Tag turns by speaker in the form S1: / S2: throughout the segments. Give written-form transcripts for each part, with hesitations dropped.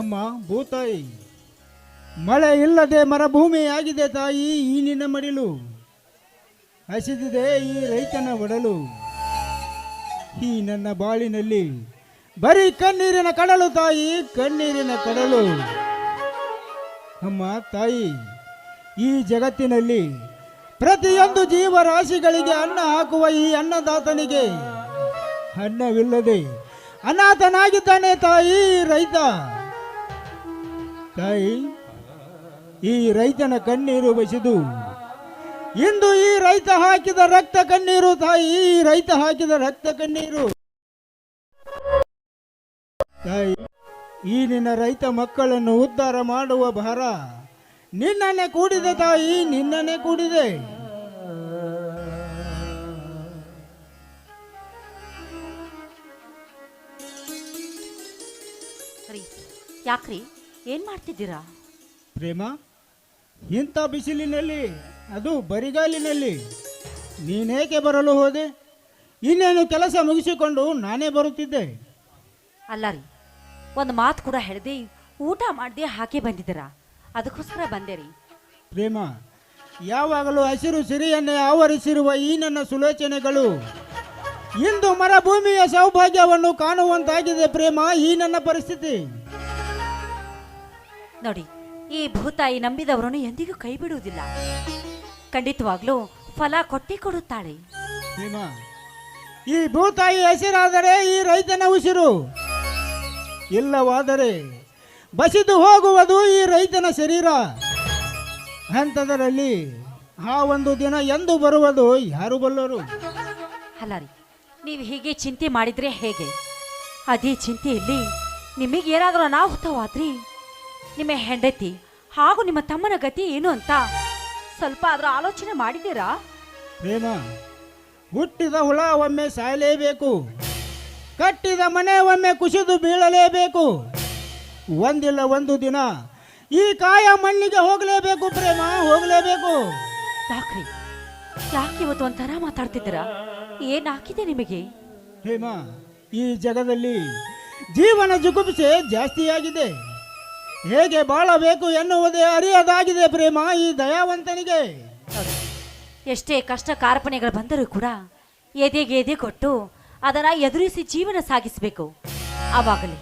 S1: ಅಮ್ಮ ಭೂತಾಯಿ, ಮಳೆ ಇಲ್ಲದೆ ಮರುಭೂಮಿಯಾಗಿದೆ ತಾಯಿ ಈ ನಿನ್ನ ಮಡಿಲು. ಹಸಿದಿದೆ ಈ ರೈತನ ಒಡಲು. ಈ ನನ್ನ ಬಾಳಿನಲ್ಲಿ ಬರೀ ಕಣ್ಣೀರಿನ ಕಡಲು ತಾಯಿ, ಕಣ್ಣೀರಿನ ಕಡಲು. ಅಮ್ಮ ತಾಯಿ, ಈ ಜಗತ್ತಿನಲ್ಲಿ ಪ್ರತಿಯೊಂದು ಜೀವರಾಶಿಗಳಿಗೆ ಅನ್ನ ಹಾಕುವ ಈ ಅನ್ನದಾತನಿಗೆ ಅನ್ನವಿಲ್ಲದೆ ಅನಾಥನಾಗಿದ್ದಾನೆ ತಾಯಿ ರೈತ. ತಾಯಿ, ಈ ರೈತನ ಕಣ್ಣೀರು ಬಸಿದು ಇಂದು ಈ ರೈತ ಹಾಕಿದ ರಕ್ತ ಕಣ್ಣೀರು ತಾಯಿ, ಈ ರೈತ ಹಾಕಿದ ರಕ್ತ ಕಣ್ಣೀರು ತಾಯಿ. ಈ ನಿನ್ನ ರೈತ ಮಕ್ಕಳನ್ನು ಉದ್ಧಾರ ಮಾಡುವ ಭಾರ ನಿನ್ನನ್ನೇ ಕೂಡಿದೆ ತಾಯಿ, ನಿನ್ನನ್ನೇ ಕೂಡಿದೆ.
S2: ಯಾಕ್ರಿ, ಏನ್ ಮಾಡ್ತಿದ್ದೀರಾ?
S1: ಪ್ರೇಮ, ಇಂಥ ಬಿಸಿಲಿನಲ್ಲಿ, ಅದು ಬರಿಗಾಲಿನಲ್ಲಿ ನೀನೇಕೆ ಬರಲು ಹೋದೆ? ಇನ್ನೇನು ಕೆಲಸ ಮುಗಿಸಿಕೊಂಡು ನಾನೇ ಬರುತ್ತಿದ್ದೆ.
S2: ಅಲ್ಲ ರೀ, ಒಂದು ಮಾತು ಕೂಡ ಹೇಳ್ದೆ ಊಟ ಮಾಡದೆ ಹಾಕಿ ಬಂದಿದ್ದೀರಾ, ಅದಕ್ಕೋಸ್ಕರ ಬಂದೆ ರೀ.
S1: ಪ್ರೇಮ, ಯಾವಾಗಲೂ ಹಸಿರು ಸಿರಿಯನ್ನೇ ಆವರಿಸಿರುವ ಈ ನನ್ನ ಸುಲೋಚನೆಗಳು ಇಂದು ಮರುಭೂಮಿಯ ಸೌಭಾಗ್ಯವನ್ನು ಕಾಣುವಂತಾಗಿದೆ ಪ್ರೇಮ, ಈ ನನ್ನ ಪರಿಸ್ಥಿತಿ.
S2: ನೋಡಿ, ಈ ಭೂತಾಯಿ ನಂಬಿದವರನ್ನು ಎಂದಿಗೂ ಕೈ ಬಿಡುವುದಿಲ್ಲ, ಖಂಡಿತವಾಗ್ಲೂ ಫಲ ಕೊಟ್ಟೇ ಕೊಡುತ್ತಾಳೆ.
S1: ಪ್ರೇಮ, ಈ ಭೂತಾಯಿ ಹಸಿರಾದರೆ ಈ ರೈತನ ಉಸಿರು, ಇಲ್ಲವಾದರೆ ಬಸಿದು ಹೋಗುವುದು ಈ ರೈತನ ಶರೀರ. ಅಂಥದರಲ್ಲಿ ಆ ಒಂದು ದಿನ ಎಂದು ಬರುವುದು ಯಾರು ಬಲ್ಲರು?
S2: ಅಲ್ಲ ರೀ, ನೀವು ಹೀಗೆ ಚಿಂತೆ ಮಾಡಿದ್ರೆ ಹೇಗೆ? ಅದೇ ಚಿಂತೆಯಲ್ಲಿ ನಿಮಗೇನಾದರೂ ಅನಾಹುತವಾದ್ರಿ ನಿಮ್ಮ ಹೆಂಡತಿ ಹಾಗೂ ನಿಮ್ಮ ತಮ್ಮನ ಗತಿ ಏನು ಅಂತ ಸ್ವಲ್ಪ ಆದ್ರೂ ಆಲೋಚನೆ ಮಾಡಿದ್ದೀರಾ?
S1: ಪ್ರೇಮ, ಹುಟ್ಟಿದ ಹುಳ ಒಮ್ಮೆ ಸಾಯಲೇಬೇಕು, ಕಟ್ಟಿದ ಮನೆ ಒಮ್ಮೆ ಕುಸಿದು ಬೀಳಲೇಬೇಕು. ಒಂದಿಲ್ಲ ಒಂದು ದಿನ ಈ ಕಾಯ ಮಣ್ಣಿಗೆ ಹೋಗಲೇಬೇಕು ಪ್ರೇಮ, ಹೋಗಲೇಬೇಕು.
S2: ಯಾಕೆ ಇವತ್ತು ಒಂಥರ ಮಾತಾಡ್ತಿದ್ದೀರಾ? ಏನಾಗಿದೆ ನಿಮಗೆ?
S1: ಪ್ರೇಮ, ಈ ಜಗದಲ್ಲಿ ಜೀವನ ಜುಗುಪ್ಸೆ ಜಾಸ್ತಿಯಾಗಿದೆ. ಹೇಗೆ ಬಾಳಬೇಕು ಎನ್ನುವುದೇ ಅರಿಯದಾಗಿದೆ ಪ್ರೇಮ ಈ ದಯಾವಂತನಿಗೆ.
S2: ಎಷ್ಟೇ ಕಷ್ಟ ಕಾರ್ಪಣೆಗಳು ಬಂದರೂ ಕೂಡ ಎದೆಗೆ ಎದೆ ಕೊಟ್ಟು ಅದನ್ನು ಎದುರಿಸಿ ಜೀವನ ಸಾಗಿಸಬೇಕು. ಆವಾಗಲೇ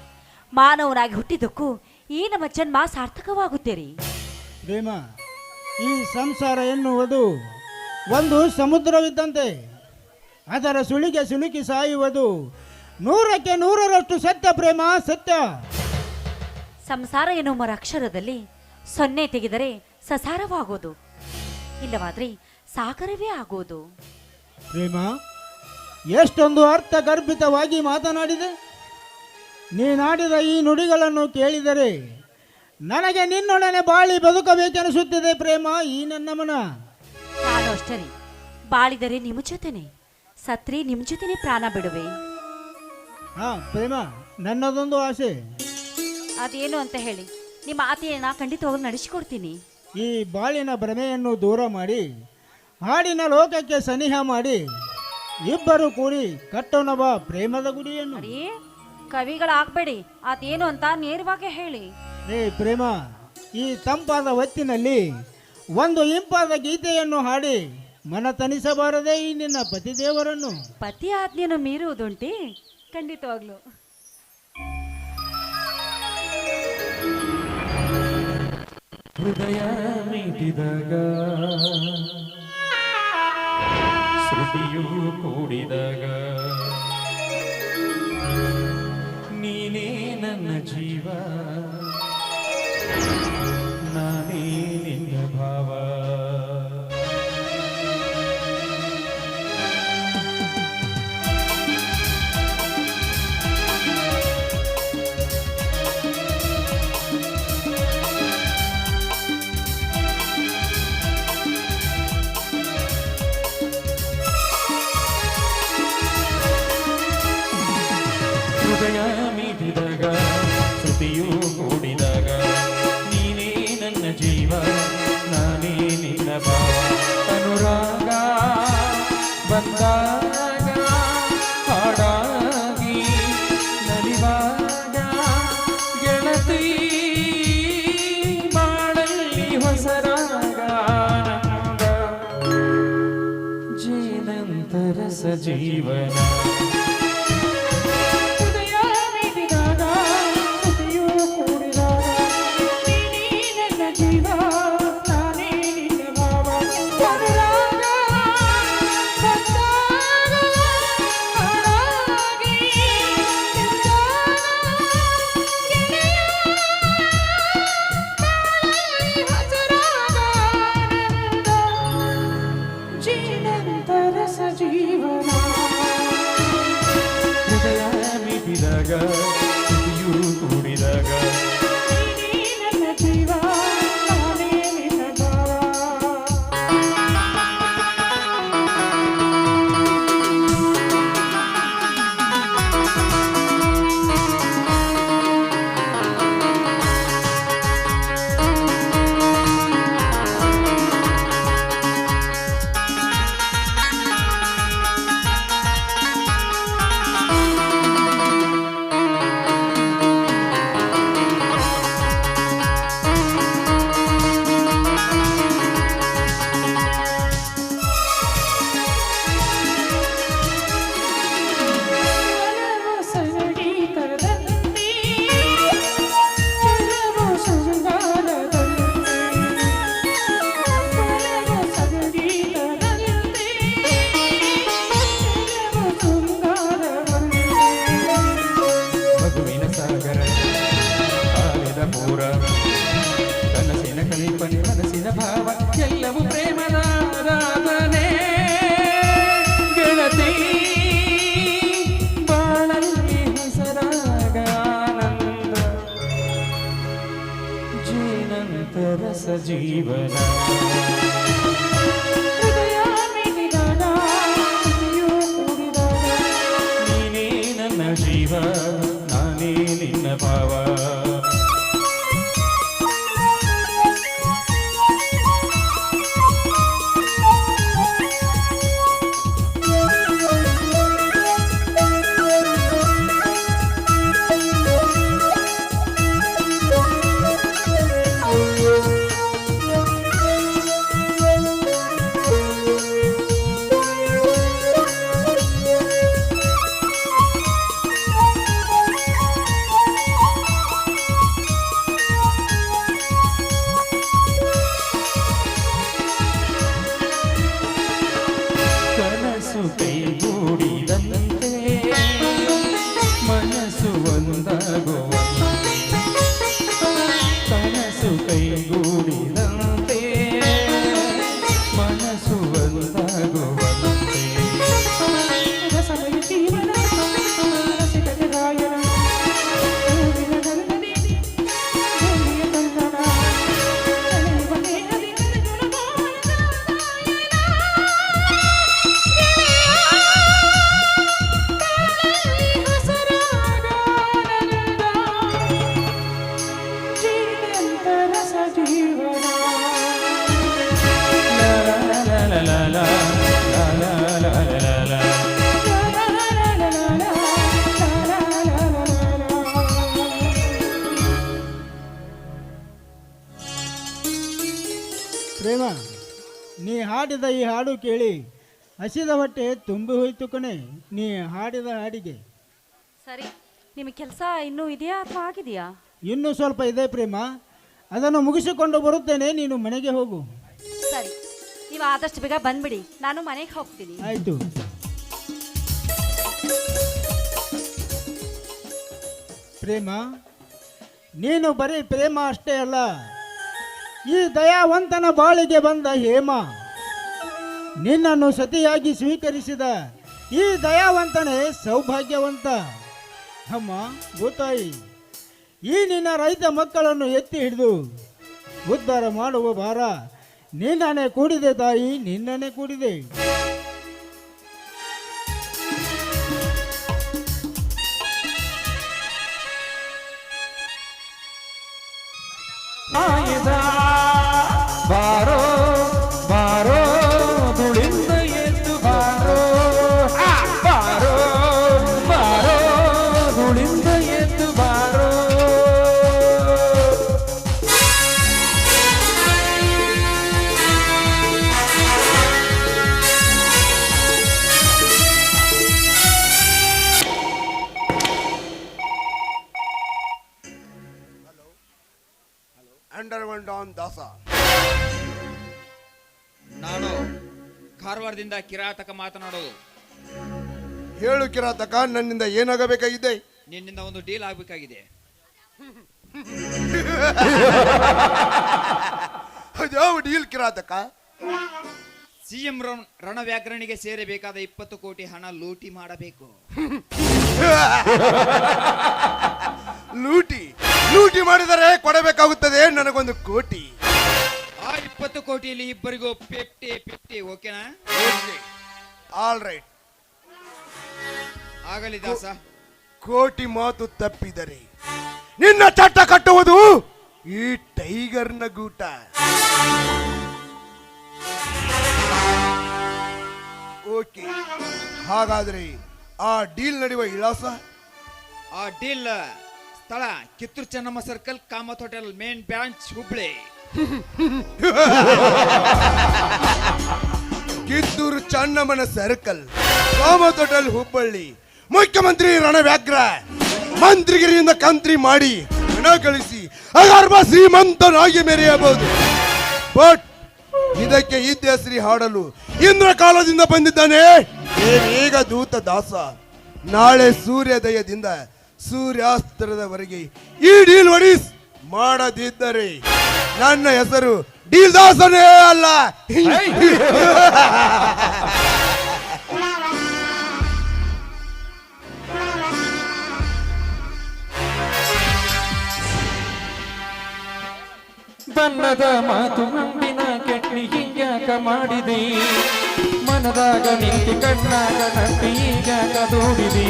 S2: ಮಾನವನಾಗಿ ಹುಟ್ಟಿದ್ದಕ್ಕೂ ಈ ನಮ್ಮ ಜನ್ಮ ಸಾರ್ಥಕವಾಗುತ್ತೇರಿ.
S1: ಪ್ರೇಮ, ಈ ಸಂಸಾರ ಎನ್ನುವುದು ಒಂದು ಸಮುದ್ರವಿದ್ದಂತೆ, ಅದರ ಸುಳಿಗೆ ಸಿಲುಕಿ ಸಾಯುವುದು 100ಕ್ಕೆ 100ರಷ್ಟು ಸತ್ಯ ಪ್ರೇಮ, ಸತ್ಯ.
S2: ಸಂಸಾರ ಎನ್ನುವ ಅಕ್ಷರದಲ್ಲಿ 0 ತೆಗೆದರೆ ಸಸಾರವಾಗೋದು, ಇಲ್ಲವಾದ್ರೆ ಸಾಗರವೇ ಆಗೋದು.
S1: ಪ್ರೇಮ, ಎಷ್ಟೊಂದು ಅರ್ಥಗರ್ಭಿತವಾಗಿ ಮಾತನಾಡಿದೆ. ನೀನಾಡಿದ ಈ ನುಡಿಗಳನ್ನು ಕೇಳಿದರೆ ನನಗೆ ನಿನ್ನೊಡನೆ ಬಾಳಿ ಬದುಕಬೇಕೆನಿಸುತ್ತಿದೆ ಪ್ರೇಮ, ಈ ನನ್ನ ಮನ.
S2: ನಾನು ಅಷ್ಟೇ ರೀ, ಬಾಳಿದರೆ ನಿಮ್ಮ ಜೊತೆನೆ, ಸತ್ರಿ ನಿಮ್ಮ ಜೊತೆನೆ ಪ್ರಾಣ ಬಿಡುವೆ.
S1: ಪ್ರೇಮ, ನನ್ನದೊಂದು ಆಸೆ.
S2: ಅದೇನು ಅಂತ ಹೇಳಿ, ನಿಮ್ಮ ಆಸೆಯನ್ನ ಖಂಡಿತವಾಗಿ ನಡೆಸಿಕೊಡ್ತೀನಿ.
S1: ಈ ಬಾಳಿನ ಭ್ರಮೆಯನ್ನು ದೂರ ಮಾಡಿ ಹಾಡಿನ ಲೋಕಕ್ಕೆ ಸನಿಹ ಮಾಡಿ ಇಬ್ಬರು ಕೂಡಿ ಕಟ್ಟೋಣ ಬಾ ಪ್ರೇಮದ ಗುಡಿಯನ್ನು.
S2: ಕವಿಗಳಾಗಬೇಡಿ, ಅದೇನು ಅಂತ ನೇರವಾಗಿ ಹೇಳಿ.
S1: ಪ್ರೇಮ, ಈ ತಂಪಾದ ಹೊತ್ತಿನಲ್ಲಿ ಒಂದು ಇಂಪಾದ ಗೀತೆಯನ್ನು ಹಾಡಿ ಮನ ತನಿಸಬಾರದೆ ಈ ನಿನ್ನ ಪತಿದೇವರನ್ನು?
S2: ಪತಿ ಆಜ್ಞೆಯನ್ನು ಮೀರುವುದುಂಟೆ? ಖಂಡಿತವಾಗ್ಲು.
S3: ಹೃದಯ ಮೀಟಿದಾಗ ಶ್ರುತಿಯು ಕೂಡಿದಾಗ ನೀನೇ ನನ್ನ ಜೀವ, ನಾನೇ ನಿನ್ನ ಭಾವ. ಹೃದಯ ಮೀಟಿದಾಗ ಶ್ರುತಿಯು ಕೂಡಿದಾಗ ನೀನೇ ನನ್ನ ಜೀವ, ನಾನೇ ನಿನ್ನ ಭಾವ. ಅನುರಾಗ ಬಂದಾಗ ಹಾಡಾಗಿ ನಲಿವಾಗ ಗೆಳತಿ ಕೂಡಿದಾಗ ಸ್ತುತಿಯೂ ಕೂಡಿದಾಗ ನೀನೇ ನನ್ನ ಜೀವ ನಾನೇ ನಿನ್ನ ಭಾವ. ಮಗುವಿನ ಸಾಗರ ಆಲಿದ ಪೂರ ಕನಸಿನ ಕಲ್ಪನೆ ಮನಸ್ಸಿನ ಭಾವ ಎಲ್ಲವೂ ಪ್ರೇಮದ ಆರಾಧನೆ ಗೆಳತಿ ಬಾಳಲ್ಲಿ ಹೆಸರಾಗ ಆನಂದ ಜೀನಂತರ ಸಜೀವನ ನೀನೇ ನನ್ನ ಜೀವ ನಾನೇ ನಿನ್ನ ಭಾವ. ಕನಸು ಕೈಗೂಡಿದಂತೆ ಮನಸ್ಸು ಒಂದಾಗುವಂತೆ ಕನಸು ಕೈಗೂಡಿದಂತೆ ಮನಸ್ಸು ಒಂದಾಗುವಂತೆ
S1: ಪ್ರೇಮ, ನೀ ಹಾಡಿದ ಈ ಹಾಡು ಕೇಳಿ ಹಸಿದ ಹೊಟ್ಟೆ ತುಂಬಿ ಹೋಯ್ತು ಕಣೆ. ನೀ ಹಾಡಿದ ಹಾಡಿಗೆ
S2: ಸರಿ, ನಿಮಗೆ ಕೆಲಸ ಇನ್ನೂ ಇದೆಯಾ ಅಥವಾ ಆಗಿದೆಯಾ?
S1: ಇನ್ನೂ ಸ್ವಲ್ಪ ಇದೆ ಪ್ರೇಮ, ಅದನ್ನು ಮುಗಿಸಿಕೊಂಡು ಬರುತ್ತೇನೆ, ನೀನು ಮನೆಗೆ ಹೋಗು.
S2: ಸರಿ, ನೀವು ಆದಷ್ಟು ಬೇಗ ಬಂದ್ಬಿಡಿ, ನಾನು ಮನೆಗೆ ಹೋಗ್ತೀನಿ.
S1: ಆಯಿತು. ಪ್ರೇಮ, ನೀನು ಬರೀ ಪ್ರೇಮ ಅಷ್ಟೇ ಅಲ್ಲ, ಈ ದಯಾವಂತನ ಬಾಳಿಗೆ ಬಂದ ಹೇಮ. ನಿನ್ನನ್ನು ಸತಿಯಾಗಿ ಸ್ವೀಕರಿಸಿದ ಈ ದಯಾವಂತನೇ ಸೌಭಾಗ್ಯವಂತ. ಅಮ್ಮ ಭೂತಾಯಿ, ಈ ನಿನ್ನ ರೈತ ಮಕ್ಕಳನ್ನು ಎತ್ತಿ ಹಿಡಿದು ಉದ್ಧಾರ ಮಾಡುವ ಭಾರ ನಿನ್ನನೆ ಕೂಡಿದೆ ತಾಯಿ, ನಿನ್ನನೆ ಕೂಡಿದೆ.
S3: ಬಾರೋ ಬಾರೋ ದುಳಿಂದ ಎದ್ದು ಬಾರೋ ಬಾರೋ ಬಾರೋ ದುಳಿಂದ ಎದ್ದು ಬಾರೋ.
S4: ಅಂಡರ್ವನ್ ಡಾನ್ ದಾಸ.
S5: ನಾನು ಕಾರವಾರದಿಂದ ಕಿರಾತಕ ಮಾತನಾಡೋದು.
S4: ಹೇಳು ಕಿರಾತಕ, ನನ್ನಿಂದ ಏನಾಗಬೇಕಾಗಿದೆ?
S5: ನಿನ್ನಿಂದ ಒಂದು ಡೀಲ್ ಆಗಬೇಕಾಗಿದೆ.
S4: ಅದ್ಯಾವ ಡೀಲ್ ಕಿರಾತಕ?
S5: ಸಿಎಂ ರಣವ್ಯಾಕರಣಿಗೆ ಸೇರಬೇಕಾದ 20 ಕೋಟಿ ಹಣ ಲೂಟಿ ಮಾಡಬೇಕು. ಡೀಲ್ ಇಬ್ಬರಿಗೂ 50-50 ಓಕೆನಾ?
S4: Okay, all right.
S5: ಆಗಲಿ ದಾಸ.
S4: ಕೋಟಿ ಮಾತು ತಪ್ಪಿದರೆ ನಿನ್ನ ಚಟ್ಟ ಕಟ್ಟುವುದು ಈ ಟೈಗರ್ನ ಗೂಟ. ಓಕೆ, ಹಾಗಾದ್ರೆ ಆ ಡೀಲ್ ನಡೆಯುವ ವಿಳಾಸ?
S5: ಆ ಡೀಲ್ ಸ್ಥಳ Kittur Chennamma circle, Kamath hotel, main branch, Hubli.
S4: Kittur ಚೆನ್ನಮ್ಮನ ಸರ್ಕಲ್, ಕಾಮತ್ ಹೋಟೆಲ್, ಹುಬ್ಬಳ್ಳಿ. ಮುಖ್ಯಮಂತ್ರಿ ರಣವ್ಯಾಘ್ರ ಮಂತ್ರಿಗಿರಿಯಿಂದ ಕಂತ್ರಿ ಮಾಡಿ ಹಣ ಗಳಿಸಿ ಅಗರ್ಭ ಶ್ರೀಮಂತನಾಗಿ ಮೆರೆಯಬಹುದು. ಬಟ್ ಇದಕ್ಕೆ ಇತಿಹಾಸರಿ ಹಾಡಲು ಇಂದ್ರ ಕಾಲದಿಂದ ಬಂದಿದ್ದಾನೆ ಏನೇಗ ದೂತ ದಾಸ. ನಾಳೆ ಸೂರ್ಯೋದಯದಿಂದ ಸೂರ್ಯಾಸ್ತರದವರೆಗೆ ಈ ಡೀಲ್ ಒಡಿಸ್ ಮಾಡದಿದ್ದರೆ ನನ್ನ ಹೆಸರು ಡೀಲ್ ದಾಸನೇ ಅಲ್ಲ.
S3: ಬಣ್ಣದ ಮಾತು ನಂಬಿನ ಕೆಟ್ಟಿ ಹಿಂಗ್ಯಾಕ ಮಾಡಿದೆ, ಮನದಾಗ ನಿಂತಿ ಕಣ್ಣಾಗ ನಟ್ಟಿ ಈಗಾಕ ದೂಡಿದೆ.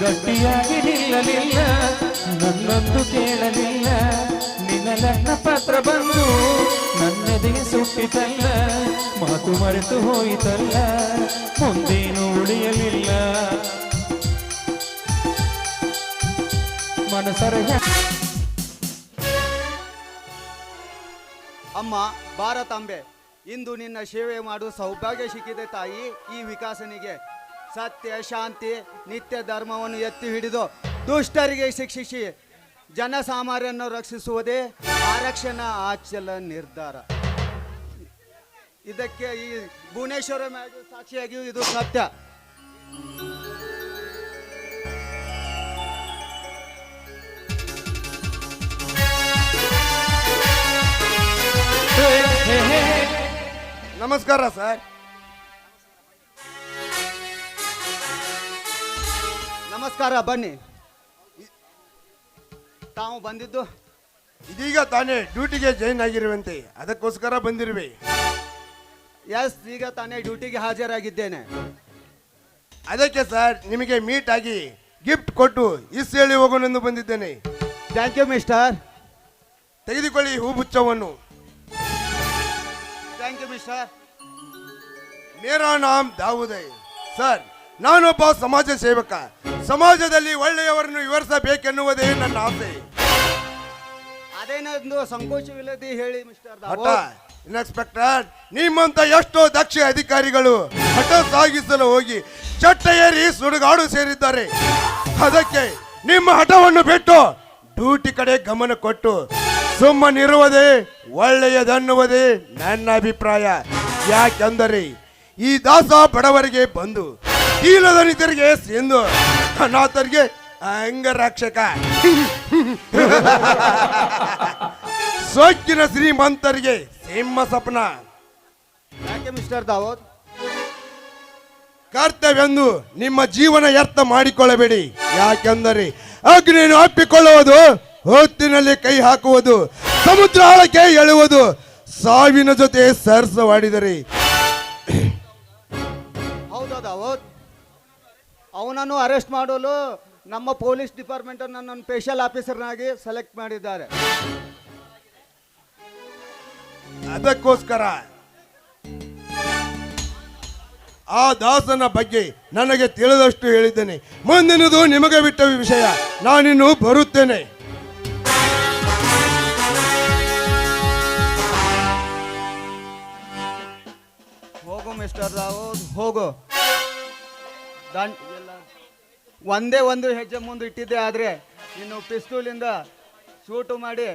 S3: ಗಟ್ಟಿಯಾಗಿ ನಿಲ್ಲಲಿಲ್ಲ, ನನ್ನೊಂದು ಕೇಳಲಿಲ್ಲ. ನಿನ್ನ ಲಗ್ನ ಪತ್ರ ಬಂದು ನನ್ನದೇ ಸುಟ್ಟಿತಲ್ಲ, ಮಾತು ಮರೆತು ಹೋಯಿತಲ್ಲ, ಮುಂದೇನು ಉಳಿಯಲಿಲ್ಲ. ಮನಸರ
S6: ಅಮ್ಮ ಭಾರತಾಂಬೆ, ಇಂದು ನಿನ್ನ ಸೇವೆ ಮಾಡುವ ಸೌಭಾಗ್ಯ ಸಿಕ್ಕಿದೆ ತಾಯಿ. ಈ ವಿಕಾಸನಿಗೆ ಸತ್ಯ, ಶಾಂತಿ, ನಿತ್ಯ ಧರ್ಮವನ್ನು ಎತ್ತಿ ಹಿಡಿದು ದುಷ್ಟರಿಗೆ ಶಿಕ್ಷಿಸಿ ಜನಸಾಮಾನ್ಯರನ್ನು ರಕ್ಷಿಸುವುದೇ ಆರಕ್ಷಣಾ ಆಚಲ ನಿರ್ಧಾರ. ಇದಕ್ಕೆ ಈ ಭುವನೇಶ್ವರ ಸಾಕ್ಷಿಯಾಗಿಯೂ ಇದು ಸತ್ಯ.
S4: ನಮಸ್ಕಾರ ಸರ್.
S6: ನಮಸ್ಕಾರ, ಬನ್ನಿ. ತಾವು ಬಂದಿದ್ದು
S4: ಇದೀಗ ತಾನೇ ಡ್ಯೂಟಿಗೆ ಜಾಯಿನ್ ಆಗಿರುವಂತೆ, ಅದಕ್ಕೋಸ್ಕರ ಬಂದಿರುವೆ.
S6: ಎಸ್, ಈಗ ತಾನೇ ಡ್ಯೂಟಿಗೆ ಹಾಜರಾಗಿದ್ದೇನೆ.
S4: ಅದಕ್ಕೆ ಸರ್ ನಿಮಗೆ ಮೀಟ್ ಆಗಿ ಗಿಫ್ಟ್ ಕೊಟ್ಟು ಇಸ್ ಹೇಳಿ ಹೋಗೋಣೆಂದು ಬಂದಿದ್ದೇನೆ.
S6: Thank you mister.
S4: ತೆಗೆದುಕೊಳ್ಳಿ ಹೂಬುಚ್ಚವನ್ನು.
S6: Thank you mister.
S4: ಮೇರಾ ನಾಮ್ ದಾವೂದ್ ಹೈ. ಸರ್, ನಾನೊಬ್ಬ ಸಮಾಜ ಸೇವಕ. ಸಮಾಜದಲ್ಲಿ ಒಳ್ಳೆಯವರನ್ನು ವಿವರಿಸಬೇಕೆನ್ನುವುದೇ ನನ್ನ ಆಸೆ.
S6: ಅದೇನೊಂದು ಸಂಕೋಚವಿಲ್ಲದೆ ಹೇಳಿ ಮಿಸ್ಟರ್
S4: ಹಠ
S6: ದಾವೂದ್.
S4: ಇನ್ಸ್ಪೆಕ್ಟರ್, ನಿಮ್ಮಂತ ಎಷ್ಟೋ ದಕ್ಷ ಅಧಿಕಾರಿಗಳು ಹಠ ಸಾಗಿಸಲು ಹೋಗಿ ಚಟ್ಟ ಏರಿ ಸುಡುಗಾಡು ಸೇರಿದ್ದಾರೆ. ಅದಕ್ಕೆ ನಿಮ್ಮ ಹಠವನ್ನು ಬಿಟ್ಟು ಡ್ಯೂಟಿ ಕಡೆ ಗಮನ ಕೊಟ್ಟು ಸುಮ್ಮನಿರುವುದೇ ಒಳ್ಳೆಯದನ್ನುವುದೇ ನನ್ನ ಅಭಿಪ್ರಾಯ. ಯಾಕೆಂದರೆ ಈ ದಾಸ ಬಡವರಿಗೆ ಬಂದು ದೀನದಲಿತರಿಗೆ ಸಿಂಧು, ಅನಾಥರಿಗೆ ಅಂಗರಕ್ಷಕ, ಸೊಕ್ಕಿನ ಶ್ರೀಮಂತರಿಗೆ ಸಿಂಹ ಸಪನ.
S6: ಯಾಕೆ ಮಿಸ್ಟರ್ ದಾವೂದ್?
S4: ಕರ್ತವ್ಯವೆಂದು ನಿಮ್ಮ ಜೀವನ ವ್ಯರ್ಥ ಮಾಡಿಕೊಳ್ಳಬೇಡಿ. ಯಾಕೆಂದರೆ ಅಗ್ನಿಯನ್ನು ಅಪ್ಪಿಕೊಳ್ಳುವುದು, ಹೊತ್ತಿನಲ್ಲಿ ಕೈ ಹಾಕುವುದು, ಸಮುದ್ರ ಆಳಕ್ಕೆ ಎಳುವುದು, ಸಾವಿನ ಜೊತೆ ಸರಸವಾಡಿದರೆ.
S6: ಹೌದಾ ದಾವೂದ್? ಅವನನ್ನು ಅರೆಸ್ಟ್ ಮಾಡಲು ನಮ್ಮ ಪೊಲೀಸ್ ಡಿಪಾರ್ಟ್ಮೆಂಟ್ ನನ್ನನ್ನು ಸ್ಪೆಷಲ್ ಆಫೀಸರ್ನಾಗಿ ಸೆಲೆಕ್ಟ್ ಮಾಡಿದ್ದಾರೆ.
S4: ಅದಕ್ಕೋಸ್ಕರ ಆ ದಾಸನ ಬಗ್ಗೆ ನನಗೆ ತಿಳಿದಷ್ಟು ಹೇಳಿದ್ದೇನೆ. ಮುಂದಿನದು ನಿಮಗೆ ಬಿಟ್ಟ ವಿಷಯ. ನಾನಿನ್ನು ಬರುತ್ತೇನೆ.
S6: ಹೋಗು ಮಿಸ್ಟರ್ ದಾವೂದ್, ಹೋಗು. ಒಂದೇ ಒಂದು ಹೆಜ್ಜೆ ಮುಂದೆ ಇಟ್ಟಿದ್ದೆ, ಆದ್ರೆ ಇನ್ನು ಪಿಸ್ತೂಲಿಂದ ಶೂಟು ಮಾಡಿ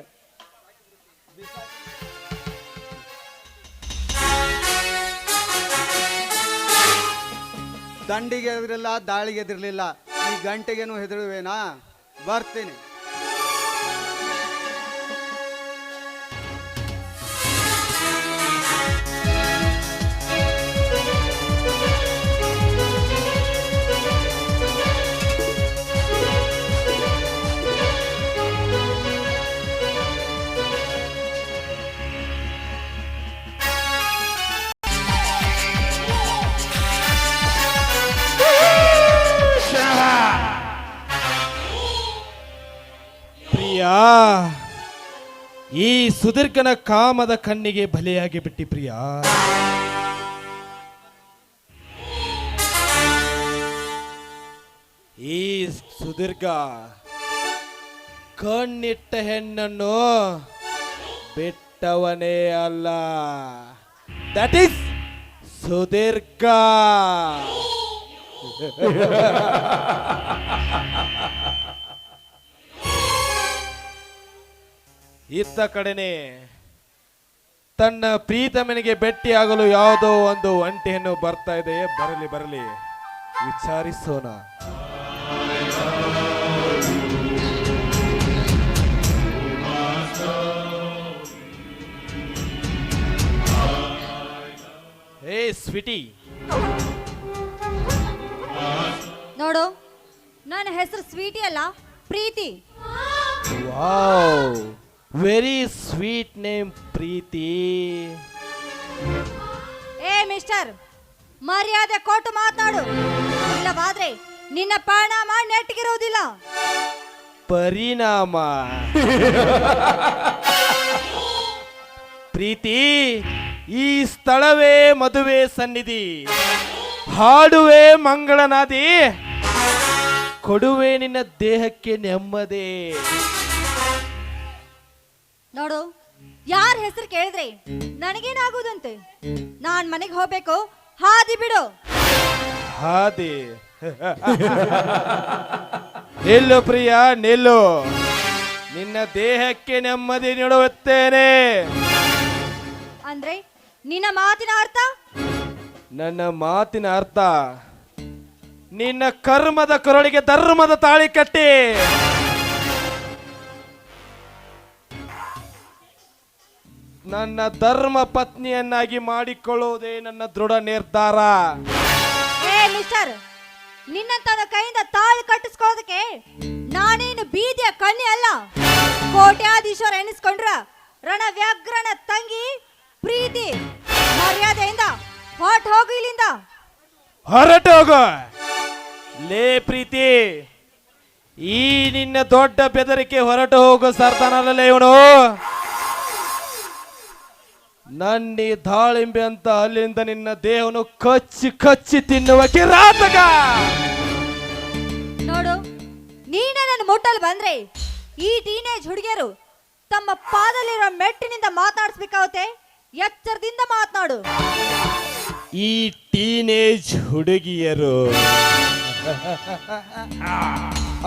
S6: ದಂಡಿಗೆ ಹೆದರಿಲ್ಲ, ದಾಳಿಗೆ ಹೆದರ್ಲಿಲ್ಲ. ಈ ಗಂಟೆಗೇನು ಹೆದರುವೇನಾ? ಬರ್ತೀನಿ.
S3: ಈ ಸುದೀರ್ಘನ ಕಾಮದ ಕಣ್ಣಿಗೆ ಬಲಿಯಾಗಿ ಬಿಟ್ಟಿ ಪ್ರಿಯ. ಈ ಸುದೀರ್ಘ ಕಣ್ಣಿಟ್ಟ ಹೆಣ್ಣನ್ನು ಬಿಟ್ಟವನೇ ಅಲ್ಲ. ದಟ್ ಈಸ್ ಸುದೀರ್ಘ. ಇತ್ತ ಕಡೆನೆ ತನ್ನ ಪ್ರೀತಮನಿಗೆ ಭೇಟಿಯಾಗಲು ಯಾವುದೋ ಒಂದು ಒಂಟೆಯನ್ನು ಬರ್ತಾ ಇದೆ. ಬರಲಿ ಬರಲಿ, ವಿಚಾರಿಸೋಣ. ಹೇ ಸ್ವೀಟಿ,
S7: ನೋಡು, ನನ್ನ ಹೆಸರು ಸ್ವೀಟಿ ಅಲ್ಲ, ಪ್ರೀತಿ.
S3: ವಾವ್, ವೆರಿ ಸ್ವೀಟ್ ನೇಮ್ ಪ್ರೀತಿ.
S7: ಏ ಮಿಸ್ಟರ್, ಮರ್ಯಾದೆ ಕೊಟ್ಟು ಮಾತನಾಡು, ಇಲ್ಲವಾದ್ರೆ ನಿನ್ನ ಪರಿಣಾಮ ನೆಟ್ಟಿಗಿರುವುದಿಲ್ಲ.
S3: ಪರಿಣಾಮ? ಪ್ರೀತಿ, ಈ ಸ್ಥಳವೇ ಮದುವೆ ಸನ್ನಿಧಿ, ಹಾಡುವೆ ಮಂಗಳನಾದಿ, ಕೊಡುವೆ ನಿನ್ನ ದೇಹಕ್ಕೆ ನೆಮ್ಮದಿ.
S7: ನೋಡು, ಯಾರ ಹೆಸರು ಕೇಳಿದ್ರೆ ನನಗೇನಾಗುದಂತೆ? ನಾನ್ ಮನೆಗೆ ಹೋಗ್ಬೇಕು, ಹಾದಿ ಬಿಡು.
S3: ಹಾದಿ? ನಿಲ್ಲು ಪ್ರಿಯ, ನಿಲ್ಲು. ನಿನ್ನ ದೇಹಕ್ಕೆ ನೆಮ್ಮದಿ ನೀಡುತ್ತೇನೆ.
S7: ಅಂದ್ರೆ ನಿನ್ನ ಮಾತಿನ ಅರ್ಥ?
S3: ನನ್ನ ಮಾತಿನ ಅರ್ಥ, ನಿನ್ನ ಕರ್ಮದ ಕೊರಳಿಗೆ ಧರ್ಮದ ತಾಳಿ ಕಟ್ಟಿ ನನ್ನ ಧರ್ಮ ಪತ್ನಿಯನ್ನಾಗಿ ಮಾಡಿಕೊಳ್ಳುವುದೇ ನನ್ನ ದೃಢ ನಿರ್ಧಾರ.
S7: ಏ ಮಿಸ್ಟರ್, ನಿನ್ನಂತ ಕೈಯಿಂದ ತಾಳಿ ಕಟ್ಟಿಸ್ಕೊಳ್ಳೋದಕ್ಕೆ ನಾನೇನು ಬೀದಿಯ ಕಣ್ಣಿ ಅಲ್ಲ. ಕೋಟ್ಯಾಧೀಶ್ವರ ಎನಿಸ್ಕೊಂಡ್ರ ರಣವ್ಯಾಘ್ರನ ತಂಗಿ ಪ್ರೀತಿ. ಮರ್ಯಾದೆಯಿಂದ ಹೊರಟು ಹೋಗು ಇಲ್ಲಿಂದ.
S3: ಹೊರಟು ಹೋಗು. ಲೇ ಪ್ರೀತಿ, ಈ ನಿನ್ನ ದೊಡ್ಡ ಬೆದರಿಕೆ ಹೊರಟು ಹೋಗು ಸರ್ದಾನಲ್ಲೇ ಇವನು. ನನ್ನಿ ದಾಳಿಂಬೆ ಅಂತ ಅಲ್ಲಿಂದ ನಿನ್ನ ದೇಹವನ್ನು ಕಚ್ಚಿ ಕಚ್ಚಿ ತಿನ್ನುವ ಕಿರಾತಕ.
S7: ನೋಡು, ನೀನೇ ನನ್ನ ಮುಟ್ಟಲು ಬಂದ್ರೆ ಈ ಟೀನೇಜ್ ಹುಡುಗಿಯರು ತಮ್ಮ ಪಾದಲ್ಲಿರೋ ಮೆಟ್ಟಿನಿಂದ ಮಾತಾಡಿಸ್ಬೇಕಾಗುತ್ತೆ. ಎಚ್ಚರದಿಂದ ಮಾತನಾಡು.
S3: ಈ ಟೀನೇಜ್ ಹುಡುಗಿಯರು,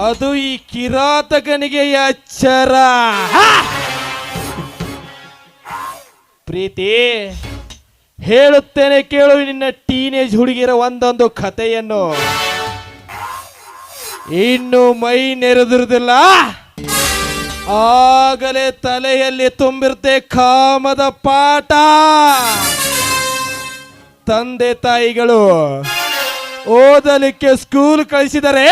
S3: ಅದು ಈ ಕಿರಾತಕನಿಗೆ ಎಚ್ಚರ. ಪ್ರೀತಿ, ಹೇಳುತ್ತೇನೆ ಕೇಳು ನಿನ್ನ ಟೀನೇಜ್ ಹುಡುಗಿಯರ ಒಂದೊಂದು ಕಥೆಯನ್ನು. ಇನ್ನು ಮೈ ನೆರೆದಿರುವುದಿಲ್ಲ, ಆಗಲೇ ತಲೆಯಲ್ಲಿ ತುಂಬಿರುತ್ತೆ ಕಾಮದ ಪಾಠ. ತಂದೆ ತಾಯಿಗಳು ಓದಲಿಕ್ಕೆ ಸ್ಕೂಲ್ ಕಳಿಸಿದರೆ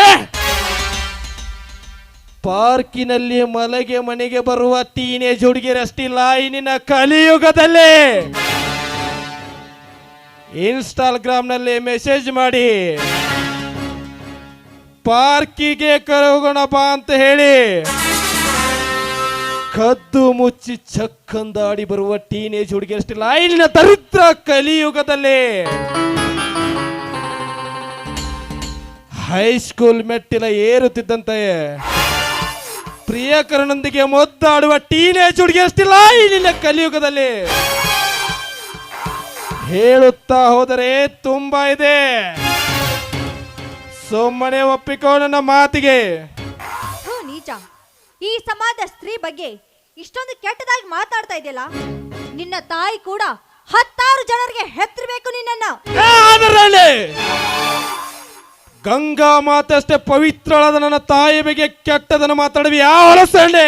S3: ಪಾರ್ಕಿನಲ್ಲಿ ಮಲಗೆ ಮನೆಗೆ ಬರುವ ಟೀನೇಜ್ ಹುಡುಗಿಯರಷ್ಟಿಲ್ಲ. ಇನ್ನಿನ ಕಲಿಯುಗದಲ್ಲಿ ಇನ್ಸ್ಟಾಗ್ರಾಮ್ನಲ್ಲಿ ಮೆಸೇಜ್ ಮಾಡಿ ಪಾರ್ಕಿಗೆ ಹೋಗೋಣ ಬಾ ಅಂತ ಹೇಳಿ ಕದ್ದು ಮುಚ್ಚಿ ಚಕ್ಕಂದಾಡಿ ಬರುವ ಟೀನೇಜ್ ಹುಡುಗಿಯರಷ್ಟಿಲ್ಲ. ಇಲ್ಲಿನ ದರಿದ್ರ ಕಲಿಯುಗದಲ್ಲಿ ಹೈಸ್ಕೂಲ್ ಮೆಟ್ಟಿಲ ಏರುತ್ತಿದ್ದಂತೆ ಪ್ರಿಯಕರನೊಂದಿಗೆ ಮುದ್ದಾಡುವ ಟೀನೇಜ್ ಹುಡುಗಿಯರಷ್ಟಿಲ್ಲ ಇಲ್ಲಿನ ಕಲಿಯುಗದಲ್ಲಿ. ಹೇಳುತ್ತಾ ಹೋದರೆ ತುಂಬಾ ಇದೆ. ಸುಮ್ಮನೆ ಒಪ್ಪಿಕೋ ನನ್ನ ಮಾತಿಗೆ.
S7: ನೀಚ, ಈ ಸಮಾಜ ಸ್ತ್ರೀ ಬಗ್ಗೆ ಇಷ್ಟೊಂದು ಕೆಟ್ಟದಾಗಿ ಮಾತಾಡ್ತಾ ಇದೆಯಲ್ಲ. ನಿನ್ನ ತಾಯಿ ಕೂಡ 10 ಜನರಿಗೆ ಹೆತ್ತರಬೇಕು ನಿನ್ನನ್ನ.
S3: ಗಂಗಾ ಮಾತಷ್ಟೇ ಪವಿತ್ರಳಾದ ನನ್ನ ತಾಯಿ ಬಗ್ಗೆ ಕೆಟ್ಟದನ್ನು ಮಾತಾಡುವ ಯಾವ ಹೊಲಸಂಡೆ?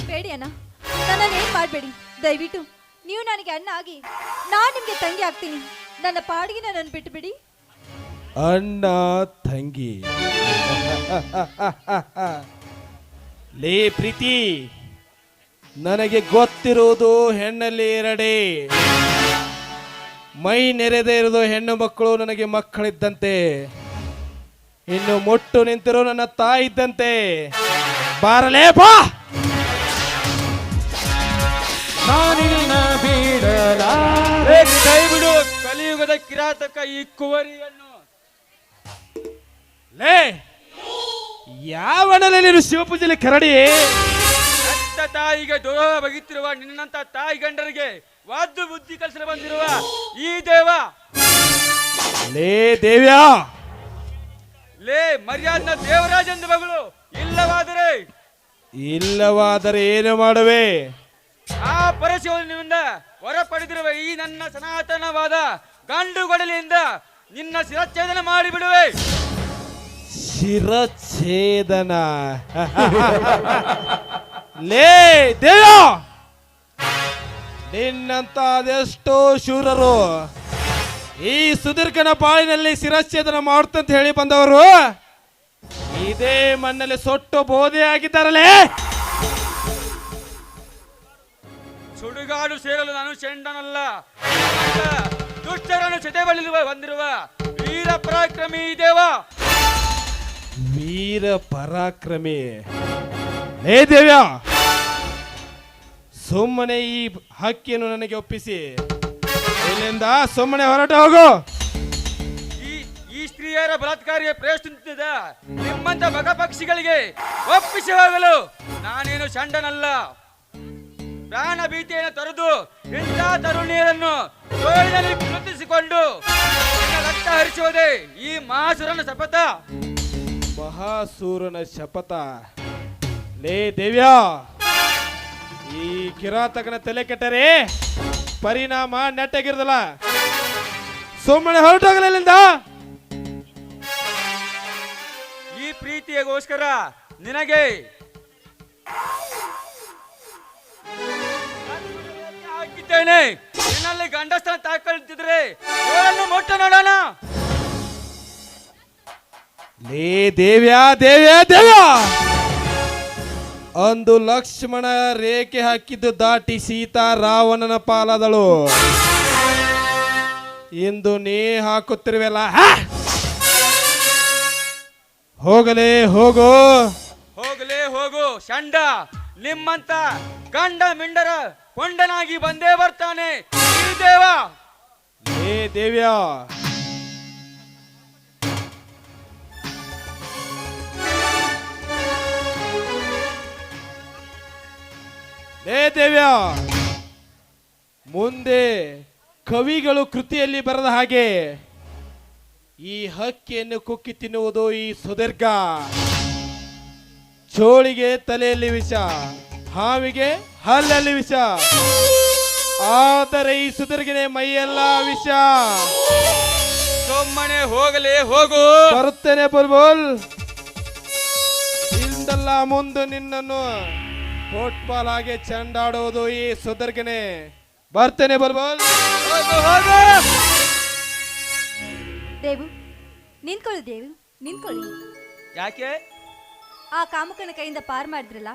S7: ಬೇಡಿ ಅಣ್ಣ, ನನ್ನನ್ನು ಏನ್ ಮಾಡಬೇಡಿ. ದಯವಿಟ್ಟು ನೀವು ನನಗೆ ಅಣ್ಣ ಆಗಿ ನಾನು ನಿಮ್ಗೆ ತಂಗಿ ಆಗ್ತೀನಿ. ನನ್ನ ಪಾಡಿಗೆ ನನ್ನನ್ನು ಬಿಟ್ಟು ಬಿಡಿ.
S3: ಅಣ್ಣ ತಂಗಿ? ಲೇ ಪ್ರೀತಿ, ನನಗೆ ಗೊತ್ತಿರುವುದು ಹೆಣ್ಣಲ್ಲಿ ಎರಡೇ. ಮೈ ನೆರೆದೇ ಇರೋದು ಹೆಣ್ಣು ಮಕ್ಕಳು ನನಗೆ ಮಕ್ಕಳಿದ್ದಂತೆ, ಇನ್ನು ಮುಟ್ಟು ನಿಂತಿರೋ ನನ್ನ ತಾಯಿ ಇದ್ದಂತೆ. ಬಾರಲೇ ಬಾ.
S1: ನಾನಿನ್ನ ಬಿಡಲಾರೆ.
S8: ಕೈ ಬಿಡು ಕಲಿಯುಗದ ಕಿರಾತಕ ಈ ಕುವರಿಯನ್ನು.
S3: ಲೇ ಯಾವನಲ್ಲ ನೀನು ಶಿವಪೂಜೆಯಲ್ಲಿ ಕರಡಿ?
S8: ಹೆತ್ತ ತಾಯಿಗೆ ದ್ರೋಹ ಬಗೆಯುತ್ತಿರುವ ನಿನ್ನಂತ ತಾಯಿ ಗಂಡರಿಗೆ ವಾದ್ದು ಬುದ್ಧಿ ಕಲಿಸಲು ಬಂದಿರುವ ಈ ದೇವ.
S3: ಲೇ ದೇವ್ಯಾ,
S8: ಲೇ ಮರ್ಯಾದನ ದೇವರಾಜೆಂದು ಮಗಳು.
S3: ಇಲ್ಲವಾದರೆ ಏನು ಮಾಡುವೆ?
S8: ಆ ಪರಶಿವನಿಂದ ಹೊರ ಪಡೆದಿರುವ ಈ ನನ್ನ ಸನಾತನವಾದ ಗಂಡುಗೊಡಲಿಯಿಂದ ನಿನ್ನ ಶಿರಚ್ಛೇದನ ಮಾಡಿಬಿಡುವೆ.
S3: ಶಿರಚ್ಛೇದನ? ಲೇ ದೇವ, ನಿನ್ನಂತ ಅದೆಷ್ಟೋ ಶೂರರು ಈ ಸುದೀರ್ಘನ ಬಾಳಿನಲ್ಲಿ ಶಿರಚ್ಛೇದನ ಮಾಡುತ್ತಂತ ಹೇಳಿ ಬಂದವರು ಇದೇ ಮಣ್ಣಲ್ಲಿ ಸೊಟ್ಟು ಬೋಧೆ ಆಗಿದ್ದಾರಲೇ.
S8: ಸುಡುಗಾಡು ಸೇರಲು ನಾನು ಚೆಂಡನಲ್ಲ, ದುಷ್ಟರನ್ನು ಸೆತೆ ಬಳಿರುವ ಬಂದಿರುವ ವೀರ ಪರಾಕ್ರಮಿ ದೇವ.
S3: ವೀರ ಪರಾಕ್ರಮಿ? ಲೇ ದೇವ್ಯ, ಸುಮ್ಮನೆ ಈ ಹಕ್ಕಿಯನ್ನು ನನಗೆ ಒಪ್ಪಿಸಿ ಇಲ್ಲಿಂದ ಸುಮ್ಮನೆ ಹೊರಟು ಹೋಗು.
S8: ಈ ಸ್ತ್ರೀಯರ ಬಲಾತ್ಕಾರಿಯ ಪ್ರಯತ್ನಿಸಿದ ನಿಮ್ಮಂತ ಬಗಪಕ್ಷಿಗಳಿಗೆ ಒಪ್ಪಿಸಿ ಹೋಗಲು ನಾನೇನು ಷಂಡನಲ್ಲ. ಪ್ರಾಣ ಭೀತಿಯನ್ನು ತೊರೆದು ಇಂಥ ತರುಣಿಯರನ್ನು ತೋಳಿನಲ್ಲಿ ಗುರುತಿಸಿಕೊಂಡು ರಕ್ತ ಹರಿಸುವುದೇ ಈ ಮಹಾಸುರನ ಶಪಥ.
S3: ಮಹಾಸೂರನ ಶಪಥ? ಲೇ ದೇವ್ಯ, ಈ ಕಿರಾತಕನ ತಲೆ ಕೆಟ್ಟರೆ ಪರಿಣಾಮ ನೆಟ್ಟಾಗಿರ್ದಲ್ಲ. ಸುಮ್ಮನೆ ಹೊರಟೋಗಲಿಂದ.
S8: ಈ ಪ್ರೀತಿಯಗೋಸ್ಕರ ನಿನಗೆ ಹಾಕಿದ್ದೇನೆ. ನಿನ್ನಲ್ಲಿ ಗಂಡಸ್ಥಾನ ತಾಕೊಳ್ತಿದ್ರೆ ಮೊಟ್ಟ ನೋಡೋಣ.
S3: ಲೇ ದೇವ್ಯ ದೇವ್ಯ ದೇವ್ಯ, ಅಂದು ಲಕ್ಷ್ಮಣ ರೇಖೆ ಹಾಕಿದ್ದು ದಾಟಿ ಸೀತಾ ರಾವಣನ ಪಾಲಾದಳು. ಇಂದು ನೀ ಹಾಕುತ್ತಿರುವೆಲ್ಲ. ಹೋಗಲೇ ಹೋಗು.
S8: ಹೋಗಲೇ ಹೋಗು ಷಂಡ. ನಿಮ್ಮಂತ ಗಂಡ ಮಿಂಡರ ಕೊಂಡನಾಗಿ ಬಂದೇ ಬರ್ತಾನೆ ಈ ದೇವ.
S3: ಲೇ ದೇವ್ಯ, ಲೇ ದೇವ್ಯ, ಮುಂದೆ ಕವಿಗಳು ಕೃತಿಯಲ್ಲಿ ಬರದ ಹಾಗೆ ಈ ಹಕ್ಕಿಯನ್ನು ಕುಕ್ಕಿ ತಿನ್ನುವುದು ಈ ಸುದೀರ್ಘ. ಚೋಳಿಗೆ ತಲೆಯಲ್ಲಿ ವಿಷ, ಹಾವಿಗೆ ಹಲ್ಲಲ್ಲಿ ವಿಷ, ಆದರೆ ಈ ಸುದೀರ್ಘನೆ ಮೈಯೆಲ್ಲ ವಿಷ.
S8: ಸುಮ್ಮನೆ ಹೋಗಲೇ ಹೋಗು.
S3: ಬರುತ್ತೇನೆ ಬುಲ್ಬುಲ್. ಇಂದಲ್ಲ ಮುಂದೆ ನಿನ್ನನ್ನು ಫುಟ್ಬಾಲ್ ಹಾಗೆ ಚೆಂಡಾಡುವುದು ಈ ಸುದೀರ್ಘನೆ. ಬರ್ತೇನೆ ಬುಲ್ಬುಲ್.
S8: ಹೋಗು ಹೋಗು.
S7: ದೇವು ನಿಂತ್ಕೊಳ್ಳಿ, ದೇವು ನಿಂತ್ಕೊಳ್ಳಿ.
S8: ಯಾಕೆ?
S7: ಆ ಕಾಮುಕನ ಕೈಯಿಂದ ಪಾರ್ ಮಾಡಿದ್ರಲ್ಲ,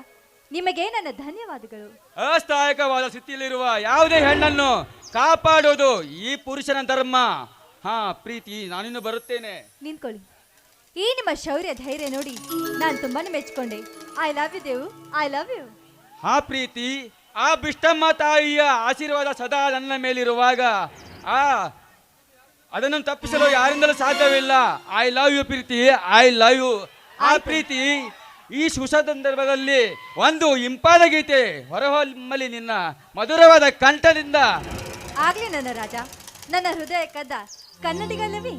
S7: ನಿಮಗೆ ನನ್ನ ಧನ್ಯವಾದಗಳು.
S8: ಅಸ್ಥಾಯಕವಾದ ಸ್ಥಿತಿಯಲ್ಲಿರುವ ಯಾವುದೇ ಹೆಣ್ಣನ್ನು ಕಾಪಾಡುವುದು ಈ ಪುರುಷನ ಧರ್ಮ. ಹಾ ಪ್ರೀತಿ, ನಾನಿನ್ನು ಬರುತ್ತೇನೆ.
S7: ನಿಂತ್ಕೊಳ್ಳಿ. ಈ ನಿಮ್ಮ ಶೌರ್ಯ ಧೈರ್ಯ ನೋಡಿ ನಾನು ತುಂಬಾನೇ ಮೆಚ್ಕೊಂಡೆ. I love you Devu, I love you.
S8: ಹಾ ಪ್ರೀತಿ, ಆ ಬಿಷ್ಟಮ್ಮ ತಾಯಿಯ ಆಶೀರ್ವಾದ ಸದಾ ನನ್ನ ಮೇಲಿರುವಾಗ ಅದನ್ನು ತಪ್ಪಿಸಲು ಯಾರಿಂದಲೂ ಸಾಧ್ಯವಿಲ್ಲ. ಐ ಲವ್ ಯು ಪ್ರೀತಿ, ಐ ಲವ್ ಯು. ಆ ಪ್ರೀತಿ, ಈ ಶುಭ ಸಂದರ್ಭದಲ್ಲಿ ಒಂದು ಇಂಪಾದ ಗೀತೆ ಹೊರಹೊಮ್ಮಲಿ ನಿನ್ನ ಮಧುರವಾದ ಕಂಠದಿಂದ.
S7: ಆಗ್ಲಿ ನನ್ನ ರಾಜ, ನನ್ನ ಹೃದಯ ಕದ್ದ ಕನ್ನಡಿಗಲ್ಲವೇ?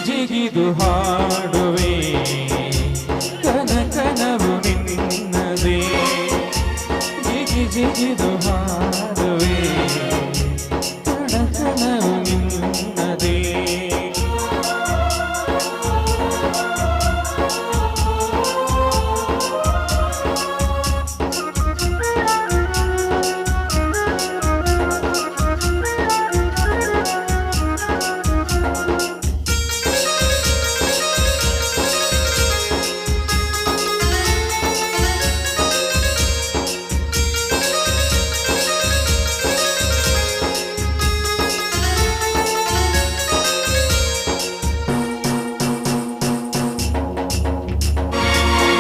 S9: ಜಿಗಿದು ಹಾಡುವೆ ಕನಕನವು ನಿನ್ನದೇ ಜಿಗಿದು ಹಾಡುವೆ ಕನಕನವು ನಿನ್ನದೇ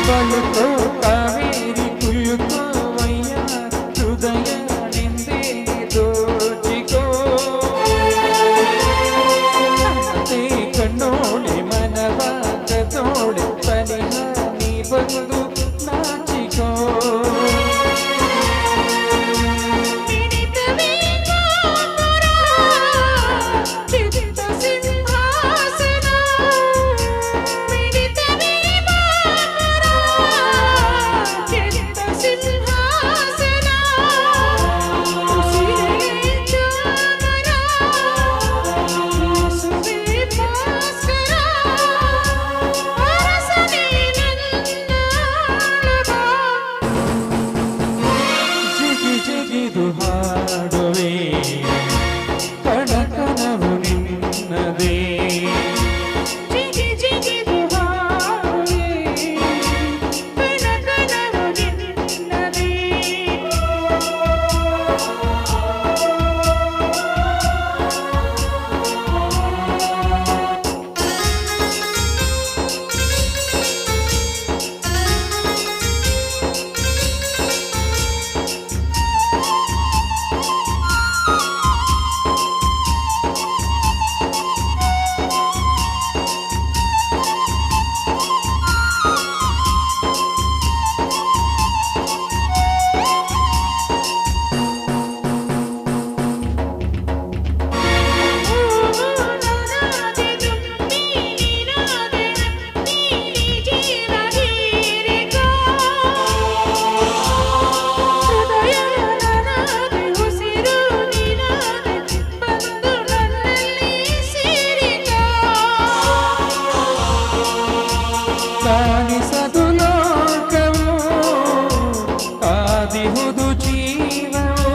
S9: ಬಳುಕೋ ಕಾವೇರಿ ಕುಲುಕೋ ವಯ್ಯ ಹೃದಯ ನಿಂದೆ ದೋಚಿಕೋ ಅದೇ ಕಣ್ಣೋಳೆ ಮನವಾಗದೋಳೆ ತನಿಹ ನೀ ಬಂದು ನಾಚಿಕೋ ಜಿಗಿದು ಹಾಡುವೆ ಕಣಕನವು ನಿನ್ನದೇ ಜಿಗಿದು ಹಾಡುವೆ ಕಣಕನವು ನಿನ್ನದೇ ಕಾಣಿಸದು ಲೋಕವು ಕಾದಿಹುದು ಜೀವವು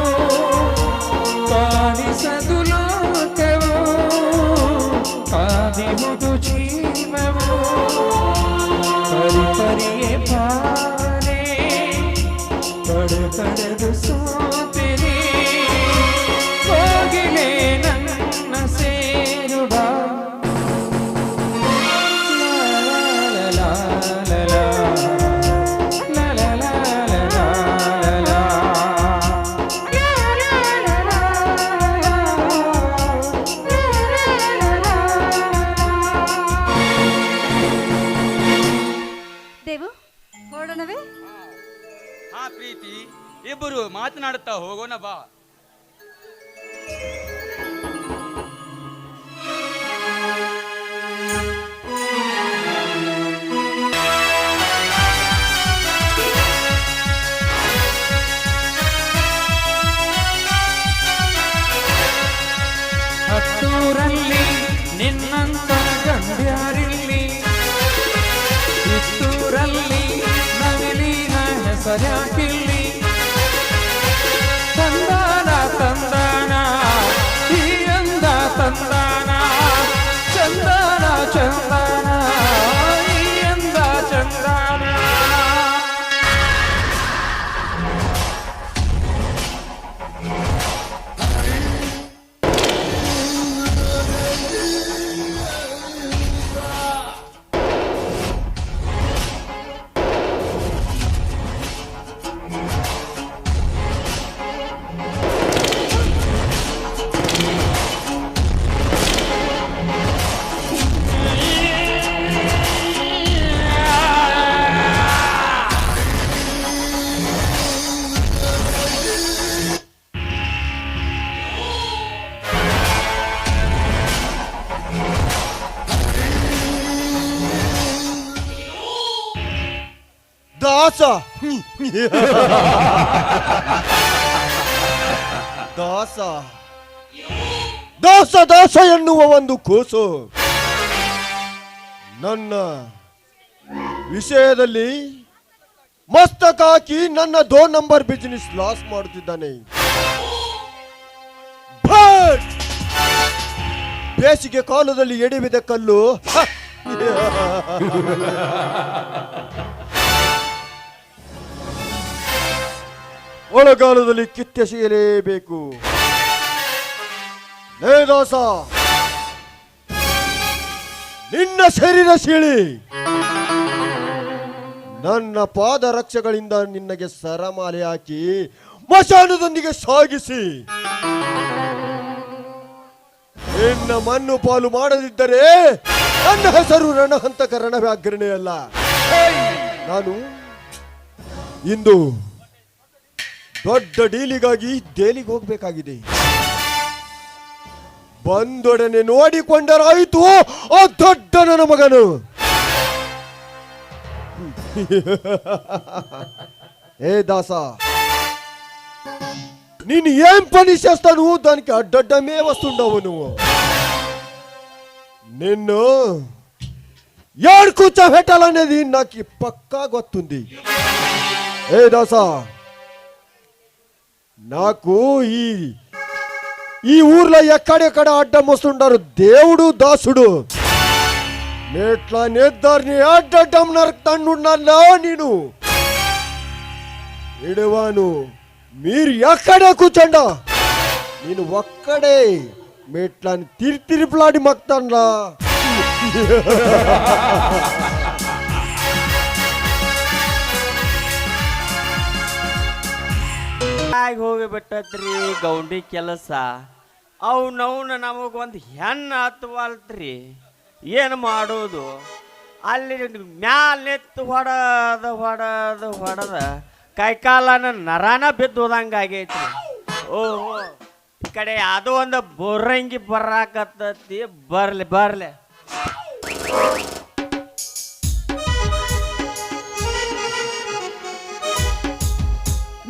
S9: ಕಾಣಿಸದು ಲೋಕವು ಕಾದಿಹುದು ಜೀವವು ಪರಿಪರಿಯೇ ಪಾರೆ ಕಡೆದು ಸೋತಿರಿ ಹೋಗಿಲೆ ನನ್ನ ಸೇರುವ
S7: ದೇವು ಹೊರಡೋಣವೇ?
S8: ಹಾ ಪ್ರೀತಿ, ಇಬ್ಬರು ಮಾತನಾಡುತ್ತಾ ಹೋಗೋಣ ಬಾ.
S9: ಹತ್ತೂರಲ್ಲಿ ನಿನ್ನಂತ ಗಂಡ್ಯಾರಿಲ್ಲಿ ಕಿತ್ತೂರಲ್ಲಿ ನವಿಲಿನ ಹೆಸರ್ಯಾಕಿಲ್ಲಿ ತಂದಾನ ತಂದಾನ ಈ ಅಂದ ತಂದಾನ ಚಂದಾನ ಚಂದಾನ ಈ ಅಂದ ಚಂದಾನ
S10: ದಾಸ ದಾಸ ದಾಸ ದಾಸ ಎನ್ನುವ ಒಂದು ಕೂಸು ನನ್ನ ವಿಷಯದಲ್ಲಿ ಮಸ್ತಕ ಹಾಕಿ ನನ್ನ 2 ನಂಬರ್ ಬಿಸಿನೆಸ್ ಲಾಸ್ ಮಾಡುತ್ತಿದ್ದಾನೆ. ಬೇಸಿಗೆ ಕಾಲದಲ್ಲಿ ಎಡೆಬಿದ ಕಲ್ಲು ಒಳಗಾಲದಲ್ಲಿ ಕಿತ್ತೆಸೆಯಲೇಬೇಕು. ಲೇ ದಾಸ, ನಿನ್ನ ಶರೀರ ಸೀಳಿ ನನ್ನ ಪಾದರಕ್ಷೆಗಳಿಂದ ನಿನ್ನಗೆ ಸರಮಾಲೆ ಹಾಕಿ ಮಶಾನದೊಂದಿಗೆ ಸಾಗಿಸಿ ನಿನ್ನ ಮಣ್ಣು ಪಾಲು ಮಾಡದಿದ್ದರೆ ನನ್ನ ಹೆಸರು ರಣಹಂತಕ ರಣವ್ಯಾಘ್ರನೇ ಅಲ್ಲ. ನಾನು ಇಂದು ದೊಡ್ಡ ಡೀಲಿಗಾಗಿ ದೇಲಿಗೆ ಹೋಗ್ಬೇಕಾಗಿದೆ. ಬಂದೊಡನೆ ನೋಡಿಕೊಂಡರಾಯಿತು ಆ ದೊಡ್ಡ ನನ್ನ ಮಗನು. ఏ దాసా నేను ఏం పని చేస్తాను దానికి అడ్డడ్డమే వస్తుండవు నువ్వు. నిన్ను ఏడు కూర్చోబెట్టాలనేది నాకు పక్కా గొత్తుంది. ఏ దాసా, నాకు ఈ ఊర్లో ఎక్కడెక్కడ అడ్డం వస్తుంటారు దేవుడు దాసుడు. నేట్లా నేద్దారిని అడ్డడ్డం నరుకుతానున్నా నేను ఇడవాను. మీరు ఎక్కడే కూర్చోండా, నేను ఒక్కడే మెట్లాని తిరిపిలాడి మక్తాన్లా.
S11: ಹೋಗಿಬಿಟ್ಟತ್ರಿ ಗೌಂಡಿ ಕೆಲಸ. ಅವನವನ್ನ ನಮಗೊಂದು ಹೆಣ್ಣು ಹತ್ತವಲ್ತ್ರಿ, ಏನು ಮಾಡೋದು? ಅಲ್ಲಿ ಮ್ಯಾಲೆತ್ತು ಹೊಡೆದ ಕೈಕಾಲನ ನರಾನ ಬಿದ್ದು ಹೋದಂಗಾಗೈತಿ. ಓಹೋ, ಈ ಕಡೆ ಅದು ಒಂದು ಬೋರಂಗಿ ಬರಾಕತ್ತತಿ. ಬರ್ಲಿ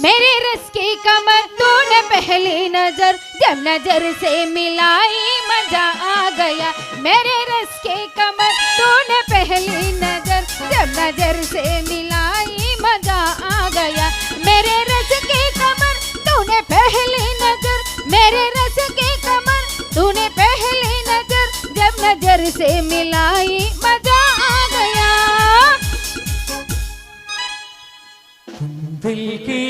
S12: मेरे रस की कमर तूने पहली नजर जब नजर से मिलाई मजा आ गया. मेरे रस की कमर तूने पहली नजर जब नजर से मिलाई मजा आ गया. मेरे रस की कमर तूने पहली नजर, मेरे रस की कमर तूने पहली नजर जब नजर से मिलाई मजा आ गया.
S9: दिल की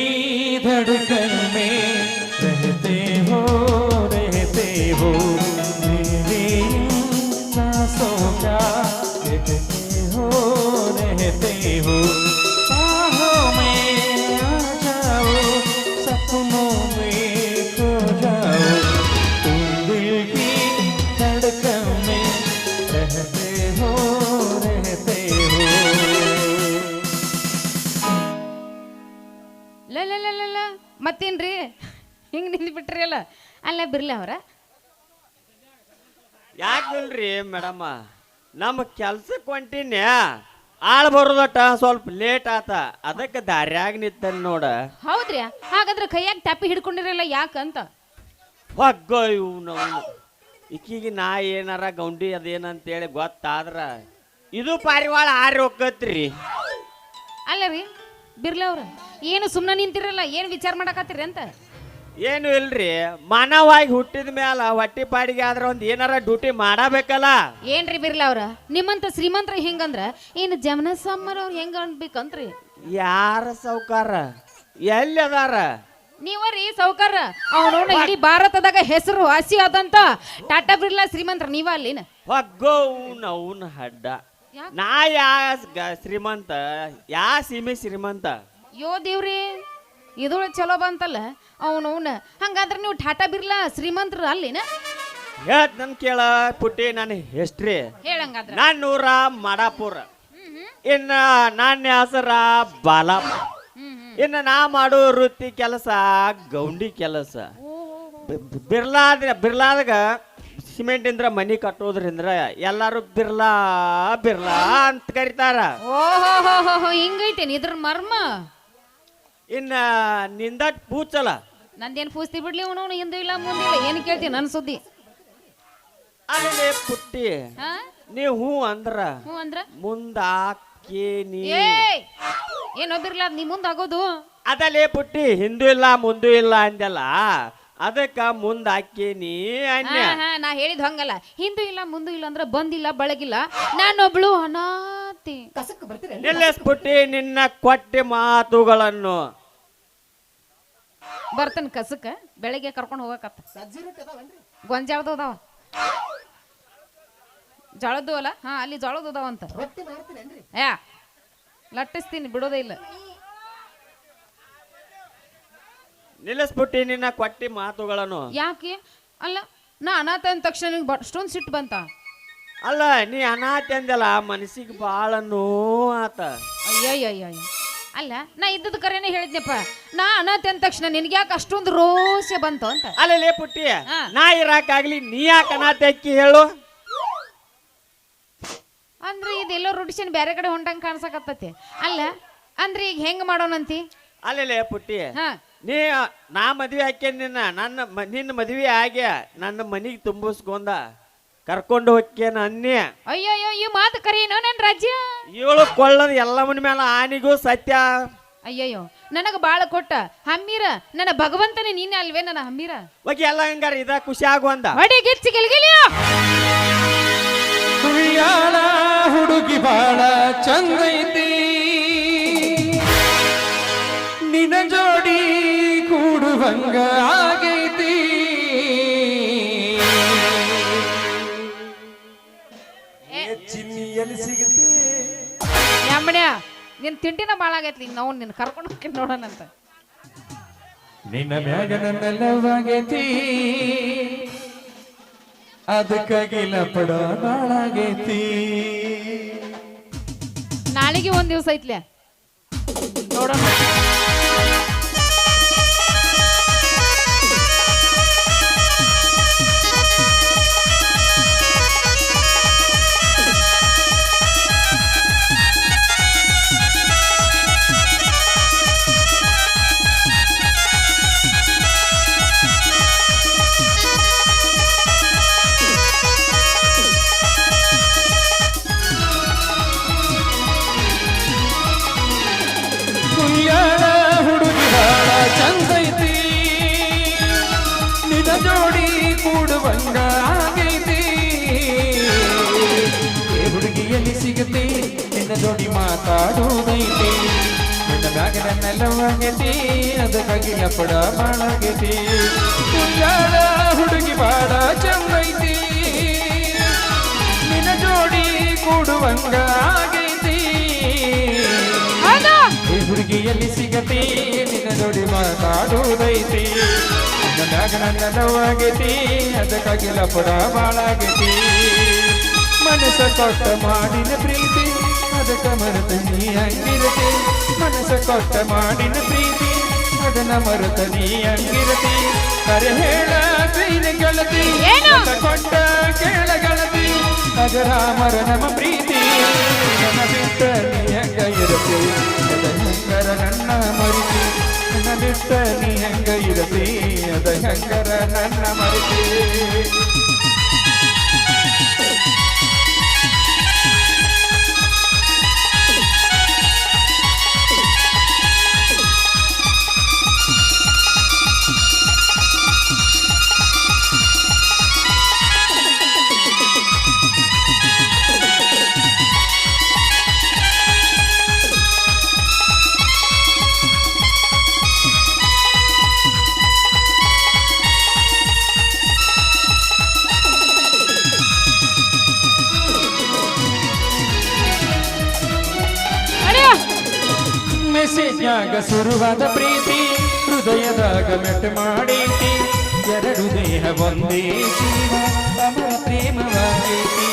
S9: धड़कन में रहते हो मेरे सांसों का कहते हो रहते हो. बाहों में आ जाओ, सपनों में खो जाओ. तुम दिल की धड़कन में रहते हो
S12: ಲಲ್ಲ ಮತ್ತೇನ್ರಿ ಹಿಂಗೆ ನಿಂತು ಬಿಟ್ರಿ ಅಲ್ಲ. ಅಲ್ಲ ಬಿರ್ಲಿ ಅವರ
S11: ಯಾಕಿಲ್ರಿ ಮೇಡಮ್ಮ, ನಮ್ಮ ಕೆಲ್ಸಕ್ಕೆ ಹೊಂಟಿನ್ಯ ಆಳ್ ಬರೋದಟ ಸ್ವಲ್ಪ ಲೇಟ್ ಆತ, ಅದಕ್ಕೆ ದಾರ್ಯಾಗ ನಿಂತನ್ ನೋಡ.
S12: ಹೌದ್ರಿ, ಹಾಗಾದ್ರೆ ಕೈಯಾಗ ತಪ್ಪಿ ಹಿಡ್ಕೊಂಡಿರಲ್ಲ ಯಾಕಂತ.
S11: ಹೊಗ್ಗೋ ಇವು ನಾವು ಈಕಿಗೆ ನಾ ಏನಾರ ಗೌಂಡಿ ಅದೇನಂತೇಳಿ ಗೊತ್ತಾದ್ರ ಇದು ಪಾರಿವಾಳ ಆರಿ ಹೋಗತ್ರಿ.
S12: ಅಲ್ಲ ರೀ ಬಿರ್ಲಿ ಅವ್ರ, ಏನು ಸುಮ್ಮನೆ ನಿಂತಿರಲ್ಲ, ಏನು ವಿಚಾರ ಮಾಡಕತ್ತೀರಿ ಅಂತ.
S11: ಏನು ಇಲ್ರಿ, ಮಾನವಾಗಿ ಹುಟ್ಟಿದ ಮ್ಯಾಲ ಹೊಟ್ಟಿ ಪಾಡಿಗೆ ಆದ್ರ ಒಂದ್ ಏನಾರ ಡ್ಯೂಟಿ ಮಾಡಬೇಕಲ್ಲ.
S12: ಏನ್ರಿ ಬಿರ್ಲಿ ಅವ್ರ, ನಿಮ್ಮಂತ ಶ್ರೀಮಂತರ ಹಿಂಗಂದ್ರ ಏನು ಜಮನ ಸಮ್ಮರ್ ಅವ್ರು ಹೆಂಗ ಅನ್ಬೇಕಂತ್ರಿ?
S11: ಯಾರ ಸೌಕಾರ ಎಲ್ಲಿ ಅದಾರ?
S12: ನೀವರಿ ಸೌಕಾರ. ಅವನವನ ಇಡೀ ಭಾರತದಾಗ ಹೆಸರು ವಾಸಿ ಆದಂತ ಟಾಟಾ ಬಿರ್ಲಾ ಶ್ರೀಮಂತರ ನೀವ ಅಲ್ಲಿನ.
S11: ಹೊಗ್ಗೋ ಅವನ ಹಡ್ಡ. ನಾ ಶ್ರೀಮಂತ, ಯಾ ಸೀಮೆ ಶ್ರೀಮಂತ?
S12: ಯೋ ದೇವ್ರಿ, ಇದು ಚಲೋ ಬಂತಲ್ಲ ಅವನವನ. ಹಂಗಂದ್ರೆ ನೀವು ಟಾಟಾ ಬಿರ್ಲಾ ಶ್ರೀಮಂತರ ಅಲ್ಲಿನ?
S11: ಹೇಳ್ತ ನನ್ ಕೇಳ ಪುಟ್ಟಿ, ನನ್ನ ಹಿಸ್ಟ್ರಿ
S12: ಹೇಳಂಗಾದ್ರ.
S11: ನಾನ್ ಊರ ಮಡಾಪುರ, ಇನ್ನ ನನ್ನ ಹೆಸರ ಬಾಲಪ್ಪ. ಇನ್ನ ನಾ ಮಾಡೋ ವೃತ್ತಿ ಕೆಲಸ ಗೌಂಡಿ ಕೆಲಸ. ಬಿರ್ಲಾದಾಗ ಸಿಮೆಂಟ್ ಇಂದ್ರ ಮನಿ ಕಟ್ಟೋದ್ರಿಂದ ಎಲ್ಲಾರು ಬಿರ್ಲಾ ಬಿರ್ಲಾ ಅಂತ ಕರಿತಾರ.
S12: ಓಹೋ ಹಿಂಗೈತೇನಿ ಇದ್ರ ಮರ್ಮ.
S11: ಇನ್ನ ನಿಂದ ಪೂಚಲ
S12: ನಂದೇನ್ ಪೂಸ್ತಿ ಬಿಡ್ಲಿ ಅವನು ಹಿಂದೂ ಇಲ್ಲ ಮುಂದಿಲ್ಲ ಏನು ಕೇಳ್ತೀನಿ ನನ್ನ ಸುದ್ದಿ.
S11: ಅಲ್ಲೇ ಪುಟ್ಟಿ
S12: ಹಾ
S11: ನೀವು ಹೂ ಅಂದ್ರ ಮುಂದ ಆಕೇನಿ
S12: ಏನ್ ಒಬ್ಬಿರ್ಲ ನೀ ಮುಂದ್ ಆಗೋದು.
S11: ಅದಲ್ಲೇ ಪುಟ್ಟಿ ಹಿಂದೂ ಇಲ್ಲ ಮುಂದೂ ಇಲ್ಲ ಅಂದಲ್ಲ, ಅದಕ್ಕ ಮುಂದ ಆಕೇನಿ ಅನ್ಯ.
S12: ನಾ ಹೇಳಿದ್ ಹಂಗಲ್ಲ, ಹಿಂದೂ ಇಲ್ಲ ಮುಂದೂ ಇಲ್ಲ ಅಂದ್ರ ಬಂದಿಲ್ಲ ಬಳಗಿಲ್ಲ, ನಾನೊಬ್ಳು ಅನಾಥೆ.
S11: ನಿಲ್ಲಿಸ್ಬಿಟ್ಟಿ ನಿನ್ನ ಕೊಟ್ಟೆ ಮಾತುಗಳನ್ನು.
S12: ಬರ್ತೇನೆ ಕಸಕ್ಕ, ಬೆಳಗ್ಗೆ ಕರ್ಕೊಂಡು ಹೋಗಕತ್ತ. ಗೊಂಜಾಳದ ಅದಾವ, ಜಳದ್ದು ಅಲ್ಲ. ಹಾ ಅಲ್ಲಿ ಜಳದ ಅದಾವಂತ. ಯಾ ಲಟ್ಟಿಸ್ತೀನಿ, ಬಿಡೋದೇ ಇಲ್ಲ.
S11: ನಿಲ್ಲಿಸ್ಬಿಟ್ಟಿ ನಿನ್ನ ಕೊಟ್ಟಿ ಮಾತುಗಳನ್ನು.
S12: ಯಾಕೆ ಅಲ್ಲ, ನಾ ಅನಾಥ ಅಂದ ತಕ್ಷಣ ಅಷ್ಟೊಂದು ಸಿಟ್ಟು ಬಂತ?
S11: ಅಲ್ಲ ನೀ ಅನಾಥ ಅಂದಲ್ಲ, ಮನಸ್ಸಿಗೆ ಬಾಳ ನೋವಾತ.
S12: ಅಯ್ಯಯ್ಯಯ್ಯ, ಅಲ್ಲ ನಾ ಇದ್ದದ ಕರೆನೇ ಹೇಳಿದ್ನಪ್ಪ. ನಾ ಅನಾಥ ಅಂದ ತಕ್ಷಣ ನಿನ್ಗೆ ಯಾಕೆ ಅಷ್ಟೊಂದು ರೋಷೆ ಬಂತು ಅಂತ.
S11: ಅಲ್ಲೇ ಪುಟ್ಟಿ, ನಾ ಇರಾಕಾಗ್ಲಿ ನೀ ಯಾಕೆ ಅನಾಥ ಅಕ್ಕಿ ಹೇಳು?
S12: ಅಂದ್ರೆ ಇದೆಲ್ಲೋ ರೂಢಿಸಿನ ಬೇರೆ ಕಡೆ ಹೊಂಟಂಗೆ ಕಾಣಿಸಕತ್ತತಿ. ಅಲ್ಲ ಅಂದ್ರೆ ಈಗ ಹೆಂಗ್ ಮಾಡೋಣಂತಿ?
S11: ಅಲ್ಲೇ ಪುಟ್ಟಿ, ನೀ ನಾ ಮದ್ವೆ ಹಾಕ್ಯ ನಿನ್ನ ಮದ್ವೆ ಆಗ್ಯ ನನ್ನ ಮನಿಗೆ ತುಂಬಿಸ್ಕೊಂಡ ಕರ್ಕೊಂಡು ಹೋಗ್ಯನ ಅನ್ನಿ.
S12: ಅಯ್ಯಯ್ಯೋ ಈ ಮಾತು ಕರೀನೋ ನನ್ ರಾಜ್ಯ.
S11: ಇವಳು ಕೊಳ್ಳದ ಎಲ್ಲವನ ಮೇಲೆ ಆನಿಗೂ ಸತ್ಯ.
S12: ಅಯ್ಯಯ್ಯೋ ನನಗ ಬಾಳ ಕೊಟ್ಟ ಹಮ್ಮೀರ, ನನ್ನ ಭಗವಂತನೇ ನೀನೆ ಅಲ್ವೇ ನನ್ನ ಹಮ್ಮೀರ?
S11: ಹೋಗಿ ಎಲ್ಲ ಹಂಗಾರ ಇದ ಖುಷಿ ಆಗುವಂದ
S12: ಗೆಚ್ಚಿ ಗೆಲ್ಗಿಲಿಯ.
S9: ಹುಯ್ಯಾಳ ಹುಡುಗಿ ಬಾಳ ಚಂದೈತಿ, ನಿನ ಜೋಡಿ ಕೂಡುವಂಗ ಆಗೈತಿ. ಚಿನ್ನಿಯಲ್ಲಿ ಸಿಗತಿ
S12: ಯಾಮಣ್ಯ ನಿನ್ ತಿಂಡಿನ ಬಾಳ ಆಗೈತಿ. ನಾವು ನಿನ್ ಕರ್ಕೊಂಡು ಹೋಗಿ ನೋಡೋಣಂತ.
S9: ನಿನ್ನ ಮ್ಯಾಗ ನನ್ನೆಲ್ಲವಾಗೈತಿ, ಅದಕ್ಕಾಗಿಲ್ಲ ಪಡ ಬಾಳಾಗೈತಿ.
S12: ನಾಳೆಗೆ ಒಂದ್ ದಿವಸ ಐತ್ಲೆ ನೋಡೋಣ.
S9: ಹುಡುಗಿ ಬಾಳ ಚಂದೈತಿ, ನಿನ ಜೋಡಿ ಕೂಡುವಂಗ ಆಗೈತಿ. ಹುಡುಗಿಯಲ್ಲಿ ಸಿಗತಿ, ನಿನ್ನ ಜೋಡಿ ಮಾತಾಡುವುದೈತಿ. ನಿನ್ನ ಮ್ಯಾಗ ನನ್ನೆಲ್ಲವಾಗೈತಿ, ಅದಕ್ಕಾಗಿ ಲಪಡ ಬಾಳಾಗೈತಿ. ಕುಯ್ಯಾಳ ಹುಡುಗಿ ಬಾಳ ಚಂದೈತಿ, ನಿನ್ನ ಜೋಡಿ ಕೂಡುವಂಗ ಆಗೈತಿ. ಹುಡುಗಿಯಲ್ಲಿ ಸಿಗತಿ, ನಿನ್ನ ಜೋಡಿ ಮಾತಾಡುವುದೈತಿ. ನಿನ್ನ ಮ್ಯಾಗ ನನ್ನವಾಗೈತಿ, ಅದಕ್ಕಾಗಿ ಲಪಡ ಬಾಳಾಗೈತಿ. ಮನಸ್ಸ ಕೊಟ್ಟ ಮಾಡಿನ ಪ್ರೀತಿ, ಅದಕ್ಕ ಮರೆತ ನೀ ಹಂಗಿರತಿ. ಮನಸ್ಸ ಕೊಟ್ಟ ಮಾಡಿನ ಪ್ರೀತಿ, ಅದನ್ನ ಮರೆತ ನೀ ಹಂಗಿರತಿ. ಕರೆ ಹೇಳ ಕೈನ ಗೆಳತಿ, ಕೊಟ್ಟ ಕೇಳ ಗೆಳತಿ, ಅದರ ಮರ ನಮ್ಮ ಪ್ರೀತಿ. ನನ್ನ ಬಿಟ್ಟ ನೀ ಹೆಂಗ ಇರತಿ, ಹೆಂಗರ ನನ್ನ ಮರಿತಿ. ನನ್ನ ಬಿಟ್ಟ ನೀ ಹೆಂಗ ಇರತಿ, ಅದ ಹೆಂಗರ ನನ್ನ ಮರಿತಿ. ಮೆಸೇಜ್ನಾಗ ಶುರುವಾದ ಪ್ರೀತಿ, ಹೃದಯದಾಗ ಮೆಟ್ಟ ಮಾಡೈತಿ. ಎರಡು ದೇಹ ಒಂದೇ ಜೀವ, ಅಮರ ಪ್ರೇಮವಾಗೈತಿ.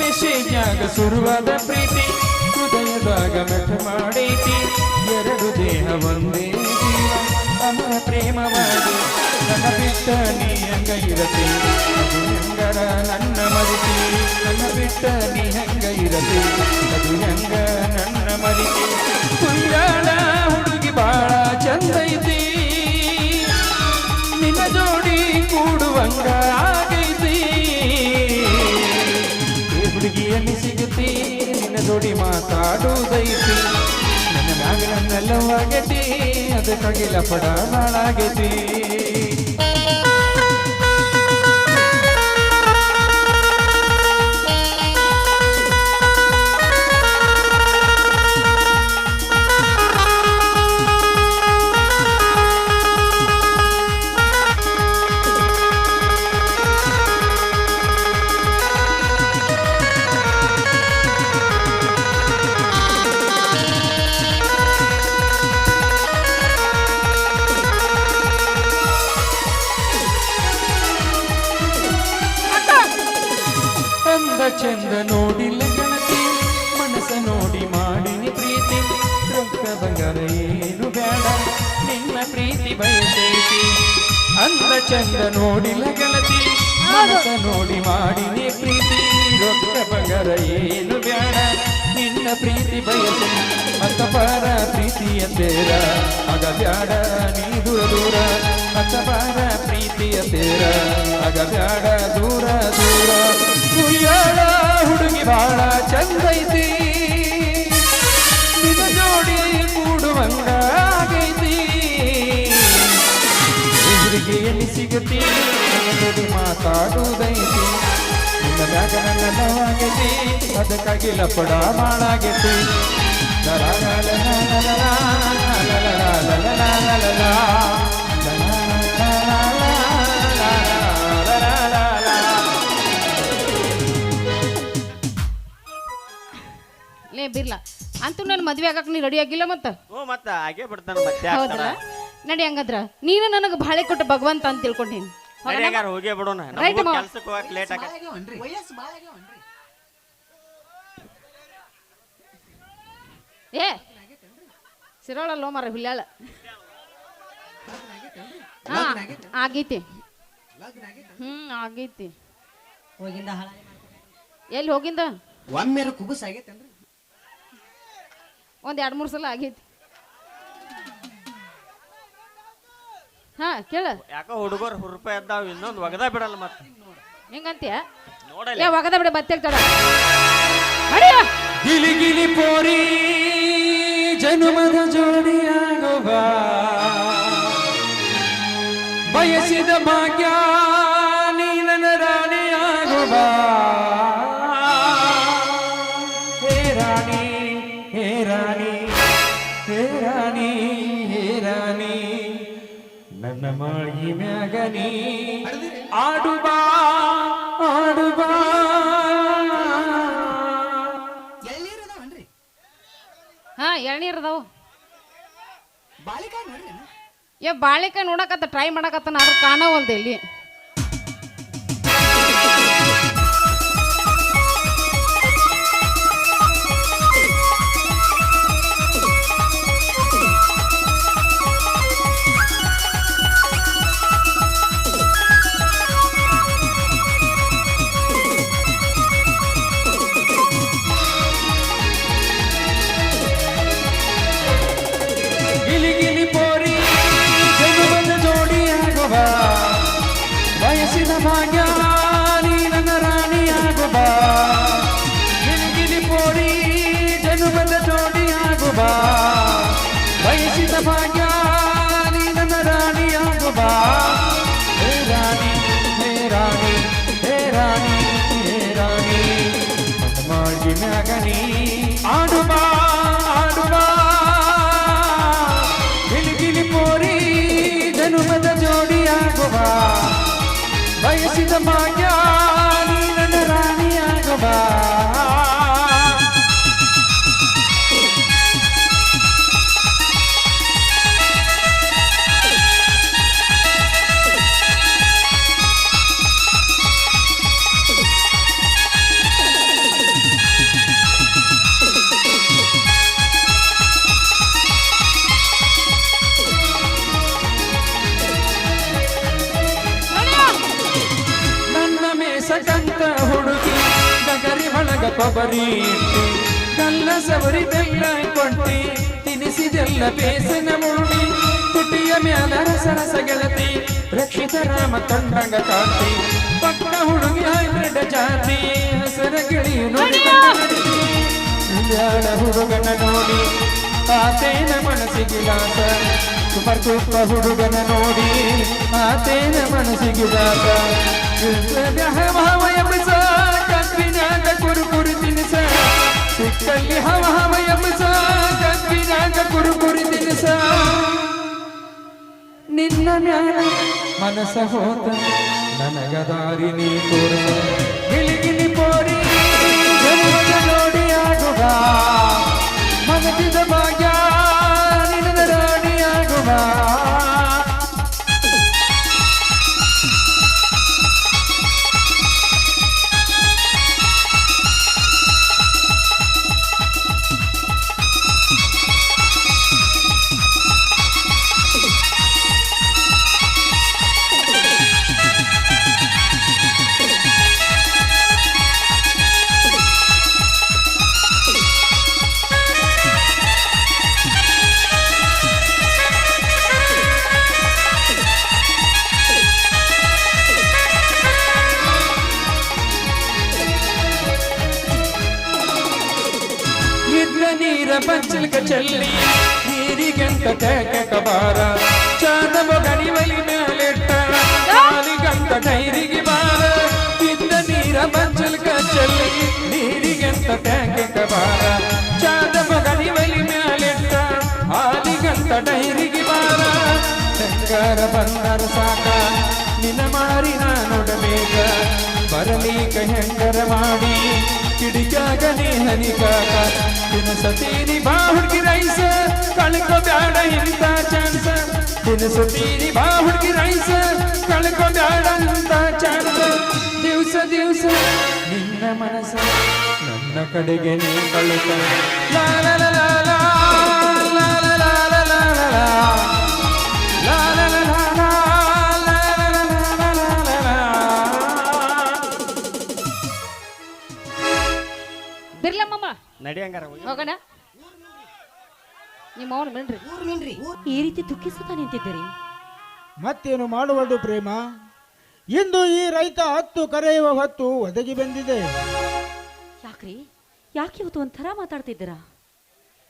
S9: ಮೆಸೇಜ್ನಾಗ ಶುರುವಾದ ಪ್ರೀತಿ, ಹೃದಯದಾಗ ಮೆಟ್ಟ ಮಾಡೈತಿ. ಎರಡು ದೇಹ ಒಂದೇ ಜೀವ, ಅಮರ ಪ್ರೇಮವಾಗಿ ನನ್ನ ಬಿಟ್ಟ ನೀ ಹಂಗ ಇರತಿ ಅದು ಹೆಂಗರ ನನ್ನ ಮರಿತಿ ನನ್ನ ಬಿಟ್ಟ ನೀ ಹಂಗ ಇರತಿ ಅದು ಹೆಂಗ ನನ್ನ ಮರಿತಿ ಕುಯ್ಯಾಳ ಹುಡುಗಿ ಬಾಳ ಚಂದ ಐತಿ ನಿನ್ನ ಜೋಡಿ ಕೂಡುವಂಗ ಆಗೈತಿ ಹುಡುಗಿಯಲ್ಲಿ ಸಿಗುತ್ತಿ ನಿನ್ನ ಜೋಡಿ ಮಾತಾಡುವುದೈತಿ ನನ್ನ ಮ್ಯಾಗ ನನ್ನೆಲ್ಲವಾಗೈತಿ ಅದಕ್ಕಾಗಿ ಲಪಡ ನಾಳಾಗೈತಿ ಚಂದ ನೋಡಿಲ್ಲ ಗೆಳತಿ ಮನಸ್ಸ ನೋಡಿ ಮಾಡಿನಿ ಪ್ರೀತಿ ರೊಕ್ಕ ಬಂಗಾರ ಏನು ಬೇಡ ನಿನ್ನ ಪ್ರೀತಿ ಬಯಸೈತಿ ಅಂದ ಚಂದ ನೋಡಿಲ್ಲ ಗೆಳತಿ ಮನಸ್ಸ ನೋಡಿ ಮಾಡಿನಿ ಪ್ರೀತಿ ರೊಕ್ಕ ಬಂಗಾರ ಏನು ಬೇಡ ನಿನ್ನ ಪ್ರೀತಿ ಬಯಸೈತಿ ಮತ್ತ ಪರ ಪ್ರೀತಿಯ ತೇರ ಆಗ ಬ್ಯಾಡ ನೀ ದೂರ ದೂರ ಮತ್ತ ಪರ ಪ್ರೀತಿಯ ತೇರ ಆಗ ಬ್ಯಾಡ ದೂರ ದೂರ ಕುಯ್ಯಾಳ ಹುಡುಗಿ ಬಾಳ ಚಂದೈತಿ ನಿನ್ನ ಜೋಡಿ ಕೂಡುವಂಗ ಆಗೈತಿ ಎದುರಿಗೆಯಲ್ಲಿ ಸಿಗತಿ ಜೊತೆ ಮಾತಾಡುವುದೈತಿ ನಿನ್ನ ಮ್ಯಾಗ ನನ್ನ ನೋವಾಗೈತಿ ಅದಕ್ಕಾಗಿ ಲಪಡ ಮಾಡಾಗೈತಿ
S12: ಲೇ ಬಿರ್ಲ ಅಂತೂ ನನ್ನ ಮದ್ವೆ ಆಗಕ್ಕೆ ನೀ ರೆಡಿ ಆಗಿಲ್ಲ ಮತ್ತೆ
S11: ಮತ್ತ ಹಾಗೆ ಬಿಡ್ತಾನ ಮತ್ತೆ
S12: ಹೌದಲ್ಲ ನಡಿ ಹಂಗದ್ರ ನೀನು ನನಗೆ ಬಾಳೆ ಕೊಟ್ಟ ಭಗವಂತ ಅಂತ ತಿಳ್ಕೊಂಡೀನಿ
S11: ಹೋಗೇ ಬಿಡೋಣ
S12: ರೈಟ್
S11: ಕೆಲ್ಸಕ್ಕೆ ಹೋಗಕ್ ಲೇಟ್ ಆಗ
S12: ಏ ಸಿರೋಳಲ್ಲೋ ಮರ ಹುಲ್ಯಾಳ ಹಾ ಆಗೈತಿ ಆಗೈತಿ ಎಲ್ಲಿ ಹೋಗಿಂದ
S13: ಒಮ್ಮೆ ಕುಬಸ್ ಆಗೈತೇನ್ರಿ
S12: ಒಂದ್ 2-3 ಸಲ ಆಗೈತಿ ಹಾ ಕೇಳ
S11: ಯಾಕೋ ಹುಡುಗರು ಹುರುಪಾಯಿ ಎದ್ದಾವ ಇನ್ನೊಂದು ಒಗದ ಬಿಡಲ್ಲ ಮತ್ತೆ
S12: ಹೆಂಗಂತೀಯ
S11: ನೋಡಲ್ಲ
S12: ಒಗದ ಬಿಡ ಬತ್ತೇಳ್ತಾಳ
S9: ಗಿಲಿ ಗಿಲಿ ಪೋರಿ ಜನುಮದ ಜೋಡಿಯಾಗುವ ಬಯಸಿದ ಭಾಗ್ಯ ನೀಲನ ರಾಣಿಯಾಗುವ ಹೇ ರಾಣಿ ಹೇ ರಾಣಿ ಹೇ ರಾಣಿ ಹೇ ರಾಣಿ ನನ್ನ ಮಾಳಿ ಮ್ಯಾಗನಿ ಆಡುಬಾ ಆಡುಬಾ
S12: ಹಾ ಎಳ್ನೀರ್ ಅದಾವು ಬಾಳೆಕಾಯಿ ನೋಡಕತ್ತ ಟ್ರೈ ಮಾಡಕತ್ತ ಆದ್ರೆ ಕಾಣವಲ್ದೆ ಇಲ್ಲಿ
S9: ಬಯಸಿದ ಭಾಗ್ಯ ನೀ ನನ್ನ ರಾಣಿಯಾಗುವ ಗಿಲಿಗಿಲಿ ಪೋರಿ ಜನುಮದ ಜೋಡಿಯಾಗುವ ಬಯಸಿದ ಭಾಗ್ಯ ನೀ ನನ್ನ ರಾಣಿಯಾಗುವ ಹೇ ರಾಣಿ ಹೇ ರಾಣಿ ಹೇ ರಾಣಿ ಹೇ ರಾಣಿ ಮಾಡಿ ಮ್ಯಾಗನಿ ಆಡುವ ಆಡುವ ಗಿಲಿಗಿಲಿ ಪೋರಿ ಜನುಮದ ಜೋಡಿಯಾಗುವ ಬಯಸಿದ ಭಾಗ್ಯ ನೀ ನನ್ನ ರಾಣಿಯಾಗುವ ಕೊಬ್ಬರಿ ಇಟ್ಟಿ ಕಲ್ಲ ಸವರಿ ಬೆಲ್ಲ ಕೊಟ್ಟಿ ತಿನಿಸಿದೆಲ್ಲ ಬೇಸನ ಮೂಡಿ ತುಟಿಯ ಮ್ಯಾಲ ರಸರಸ ಗೆಳತಿ ರಕ್ಷಿತ ರಾಮ ತಂಡಂಗ ಕಾಟಿ ಪಕ್ಕ ಹುಡುಗಿ ಹೈಬ್ರಿಡ್ ಜಾತಿ ಹಸರ ಗಿಳಿಯು ನೋಡಿ ಹುಡುಗನ ನೋಡಿ ಆತೇನ ಮನಸ್ಸಿಗಿಲಾಸ ಸುಪರ್ ತುಪ್ಪ ಹುಡುಗನ ನೋಡಿ ಆತೇನ ಮನಸ್ಸಿಗಿಲಾಸ ಹವಯಬಸ ಕಪ್ಪಿನಾಗ ಕುರುಕುರಿ ತಿನಿಸ ಸಿಕ್ಕಲ್ಲಿ ಹವಯಬಸ ಕಪ್ಪಿನಾಗ ಕುರುಕುರಿ ತಿನಿಸ ನಿನ್ನ ಮ್ಯಾಲ ಮನಸ ಹೋತ ನನಗ ದಾರಿ ನೀ ತೋರಿಸ ಗಿಲಿಗಿಲಿ ಪೋರಿ ನೋಡಿ ಆಗುವ ಮನಸಿದ ಭಾಗ್ಯ ನಿನ್ನ ರಾಣಿ ಆಗುವ ನೀರ ಪಂಚಲ್ಕ ಚೆಲ್ಲಿ ನೀರಿಗಂತ ತೇಕ ಕಬಾರ ಚಾದವ ಗಣಿವಲಿ ಮೇಲೆಟ್ಟ ಕಾಲಿಗಂತ ಕೈರಿಗೆ ಬಾರ ಇದ್ದ ನೀರ ಪಂಚಲ್ಕ ಚೆಲ್ಲಿ ನೀರಿಗಂತ ತೇಕ ಕಬಾರ ಚಾದವ ಗಣಿವಲಿ ಮೇಲೆಟ್ಟ ಹಾಲಿಗಂತ ಡೈರಿಗೆ ಬಾರ ಬಂಗಾರ ಬಂಗಾರ ಸಾಕ ನಿನ್ನ ಮಾರಿ ನೋಡಬೇಕ ಬರಲೀಕ ಹೆಂಗರ ಮಾಡಿ ಕಿಡಿಕಾಗ ನೀ ಹನಿಕಾಕ ತಿನಸತೀರಿ ಬಾ ಹುಡುಗಿ ರೈಸ ಕಳ್ಕೊ ಬ್ಯಾಡ ಇಂಥ ಚಾನ್ಸ ತಿನಸತೀರಿ ಬಾ ಹುಡುಗಿ ರೈಸ ಕಳ್ಕೊ ಬ್ಯಾಡ ಇಂಥ ಚಾನ್ಸ ದಿವಸ ದಿವಸ ನಿನ್ನ ಮನಸ್ಸ ನನ್ನ ಕಡೆಗೆ ನೀ ಕಳ್ಕ ಲಾ ಲಾ ಲಾ ಲಾ ಲಾ ಲಾ ಲಾ ಲಾ ಲಾ ಲಾ
S12: ಬಿರ್ಲಮ್ಮಮ್ಮ
S11: ನಡಿಯಂಗಾರ
S12: ಹೋಗೋಣ ನಿಮ್ಮ ಅವನು ಮಿಣ್ರಿ
S2: ಈ ರೀತಿ ದುಃಖಿಸುತ್ತಾ ನಿಂತಿದ್ದೀರಿ.
S1: ಮತ್ತೇನು ಮಾಡುವುದು ಪ್ರೇಮ? ಇಂದು ಈ ರೈತ ಹತ್ತು ಕರೆಯುವ ಹೊತ್ತು ಒದಗಿ ಬಂದಿದೆ.
S2: ಯಾಕ್ರಿ ಯಾಕೆ ಇವತ್ತು ಒಂಥರ ಮಾತಾಡ್ತಿದ್ದೀರಾ?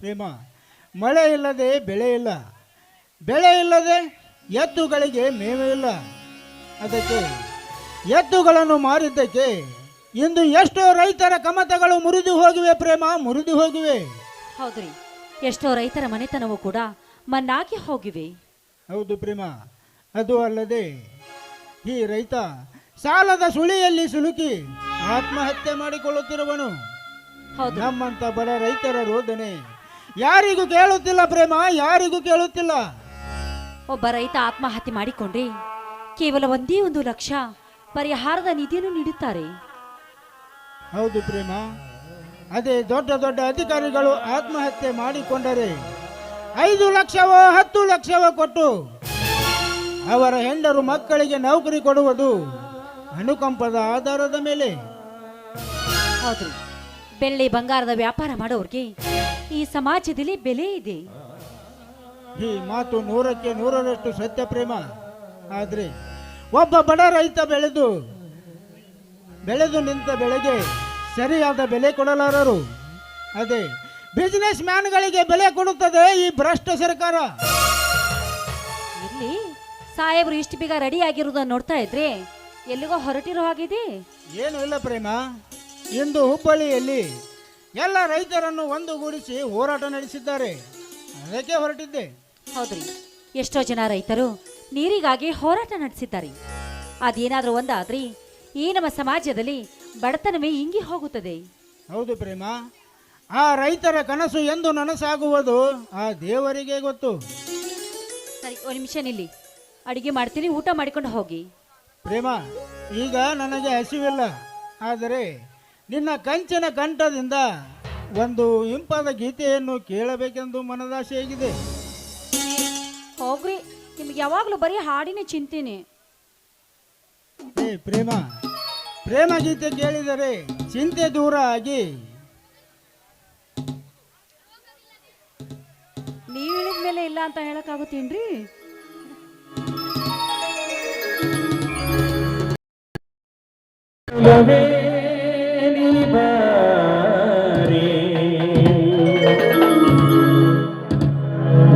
S1: ಪ್ರೇಮ, ಮಳೆ ಇಲ್ಲದೆ ಬೆಳೆ ಇಲ್ಲ, ಬೆಳೆ ಇಲ್ಲದೆ ಎತ್ತುಗಳಿಗೆ ಮೇವೆ ಇಲ್ಲ. ಅದಕ್ಕೆ ಎತ್ತುಗಳನ್ನು ಮಾರಿದ್ದಕ್ಕೆ ಇಂದು ಎಷ್ಟೋ ರೈತರ ಕಮತಗಳು ಮುರಿದು ಹೋಗಿವೆ ಪ್ರೇಮ, ಮುರಿದು ಹೋಗಿವೆ.
S2: ಹೌದ್ರಿ, ಎಷ್ಟೋ ರೈತರ ಮನೆತನವೂ ಕೂಡ ಮಣ್ಣಾಗಿ ಹೋಗಿವೆ.
S1: ಹೌದು ಪ್ರೇಮ. ಅದು ಅಲ್ಲದೆ ಈ ರೈತ ಸಾಲದ ಸುಳಿಯಲ್ಲಿ ಸಿಲುಕಿ ಆತ್ಮಹತ್ಯೆ ಮಾಡಿಕೊಳ್ಳುತ್ತಿರುವನು. ನಮ್ಮಂತ ಬಡ ರೈತರ ರೋದನೆ ಯಾರಿಗೂ ಕೇಳುತ್ತಿಲ್ಲ ಪ್ರೇಮ, ಯಾರಿಗೂ ಕೇಳುತ್ತಿಲ್ಲ.
S2: ಒಬ್ಬ ರೈತ ಆತ್ಮಹತ್ಯೆ ಮಾಡಿಕೊಂಡ್ರೆ ಕೇವಲ 1 ಲಕ್ಷ ಪರಿಹಾರದ ನಿಧಿಯನ್ನು ನೀಡುತ್ತಾರೆ.
S1: ಹೌದು ಪ್ರೇಮ. ಅದೇ ದೊಡ್ಡ ದೊಡ್ಡ ಅಧಿಕಾರಿಗಳು ಆತ್ಮಹತ್ಯೆ ಮಾಡಿಕೊಂಡರೆ 5 ಲಕ್ಷವೋ 10 ಲಕ್ಷವೋ ಕೊಟ್ಟು ಅವರ ಹೆಂಡರು ಮಕ್ಕಳಿಗೆ ನೌಕರಿ ಕೊಡುವುದು ಅನುಕಂಪದ ಆಧಾರದ ಮೇಲೆ.
S2: ಹೌದು, ಬೆಳ್ಳಿ ಬಂಗಾರದ ವ್ಯಾಪಾರ ಮಾಡೋರ್ಗೆ ಈ ಸಮಾಜದಲ್ಲಿ ಬೆಲೆ ಇದೆ.
S1: ಈ ಮಾತು 100ಕ್ಕೆ 100ರಷ್ಟು ಸತ್ಯ ಪ್ರೇಮ. ಆದರೆ ಒಬ್ಬ ಬಡ ರೈತ ಬೆಳೆದು ನಿಂತ ಬೆಳೆಗೆ ಸರಿಯಾದ ಬೆಲೆ ಕೊಡಲಾರರು. ಅದೇ ಬಿಸಿನೆಸ್ ಮ್ಯಾನ್ಗಳಿಗೆ ಬೆಲೆ ಕೊಡುತ್ತದೆ ಈ ಭ್ರಷ್ಟ ಸರ್ಕಾರ.
S2: ಇಲ್ಲಿ ಸಾಹೇಬರು ಇಷ್ಟು ಬೇಗ ರೆಡಿ ಆಗಿರುವುದನ್ನು ನೋಡ್ತಾ ಇದ್ರೆ ಎಲ್ಲಿಗೋ ಹೊರಟಿರೋ ಹಾಗಿದೆ.
S1: ಏನು ಇಲ್ಲ ಪ್ರೇಮ, ಇಂದು ಹುಬ್ಬಳ್ಳಿಯಲ್ಲಿ ಎಲ್ಲ ರೈತರನ್ನು ಒಂದುಗೂಡಿಸಿ ಹೋರಾಟ ನಡೆಸಿದ್ದಾರೆ, ಅದಕ್ಕೆ ಹೊರಟಿದ್ದೆ.
S2: ಹೌದ್ರಿ, ಎಷ್ಟೋ ಜನ ರೈತರು ನೀರಿಗಾಗಿ ಹೋರಾಟ ನಡೆಸಿದ್ದಾರೆ. ಅದೇನಾದ್ರೂ ಒಂದಾದ್ರಿ ಈ ನಮ್ಮ ಸಮಾಜದಲ್ಲಿ ಬಡತನವೇ ಇಂಗಿ ಹೋಗುತ್ತದೆ.
S1: ಹೌದು ಪ್ರೇಮ, ಆ ರೈತರ ಕನಸು ಎಂದು ನನಸಾಗುವುದು ಆ ದೇವರಿಗೆ ಗೊತ್ತು.
S2: ಸರಿ, 1 ನಿಮಿಷ ನಿಲ್ಲಿ, ಅಡಿಗೆ ಮಾಡ್ತೀನಿ, ಊಟ ಮಾಡಿಕೊಂಡು ಹೋಗಿ.
S1: ಪ್ರೇಮ, ಈಗ ನನಗೆ ಹಸಿವಿಲ್ಲ, ಆದರೆ ನಿನ್ನ ಕಂಚಿನ ಕಂಠದಿಂದ ಒಂದು ಇಂಪಾದ ಗೀತೆಯನ್ನು ಕೇಳಬೇಕೆಂದು ಮನದಾಸೆಯಾಗಿದೆ.
S2: ಹೋಗ್ರಿ, ನಿಮ್ಗೆ ಯಾವಾಗಲೂ ಬರೀ ಹಾಡಿನ ಚಿಂತೆನೆ.
S1: ಪ್ರೇಮ, ಪ್ರೇಮ ಗೀತೆ ಕೇಳಿದರೆ ಚಿಂತೆ ದೂರ ಆಗಿ
S2: ನೀವು ಹೇಳಿದ ಮೇಲೆ ಇಲ್ಲ ಅಂತ ಹೇಳಕ್ಕಾಗುತ್ತೇನ್ರಿ?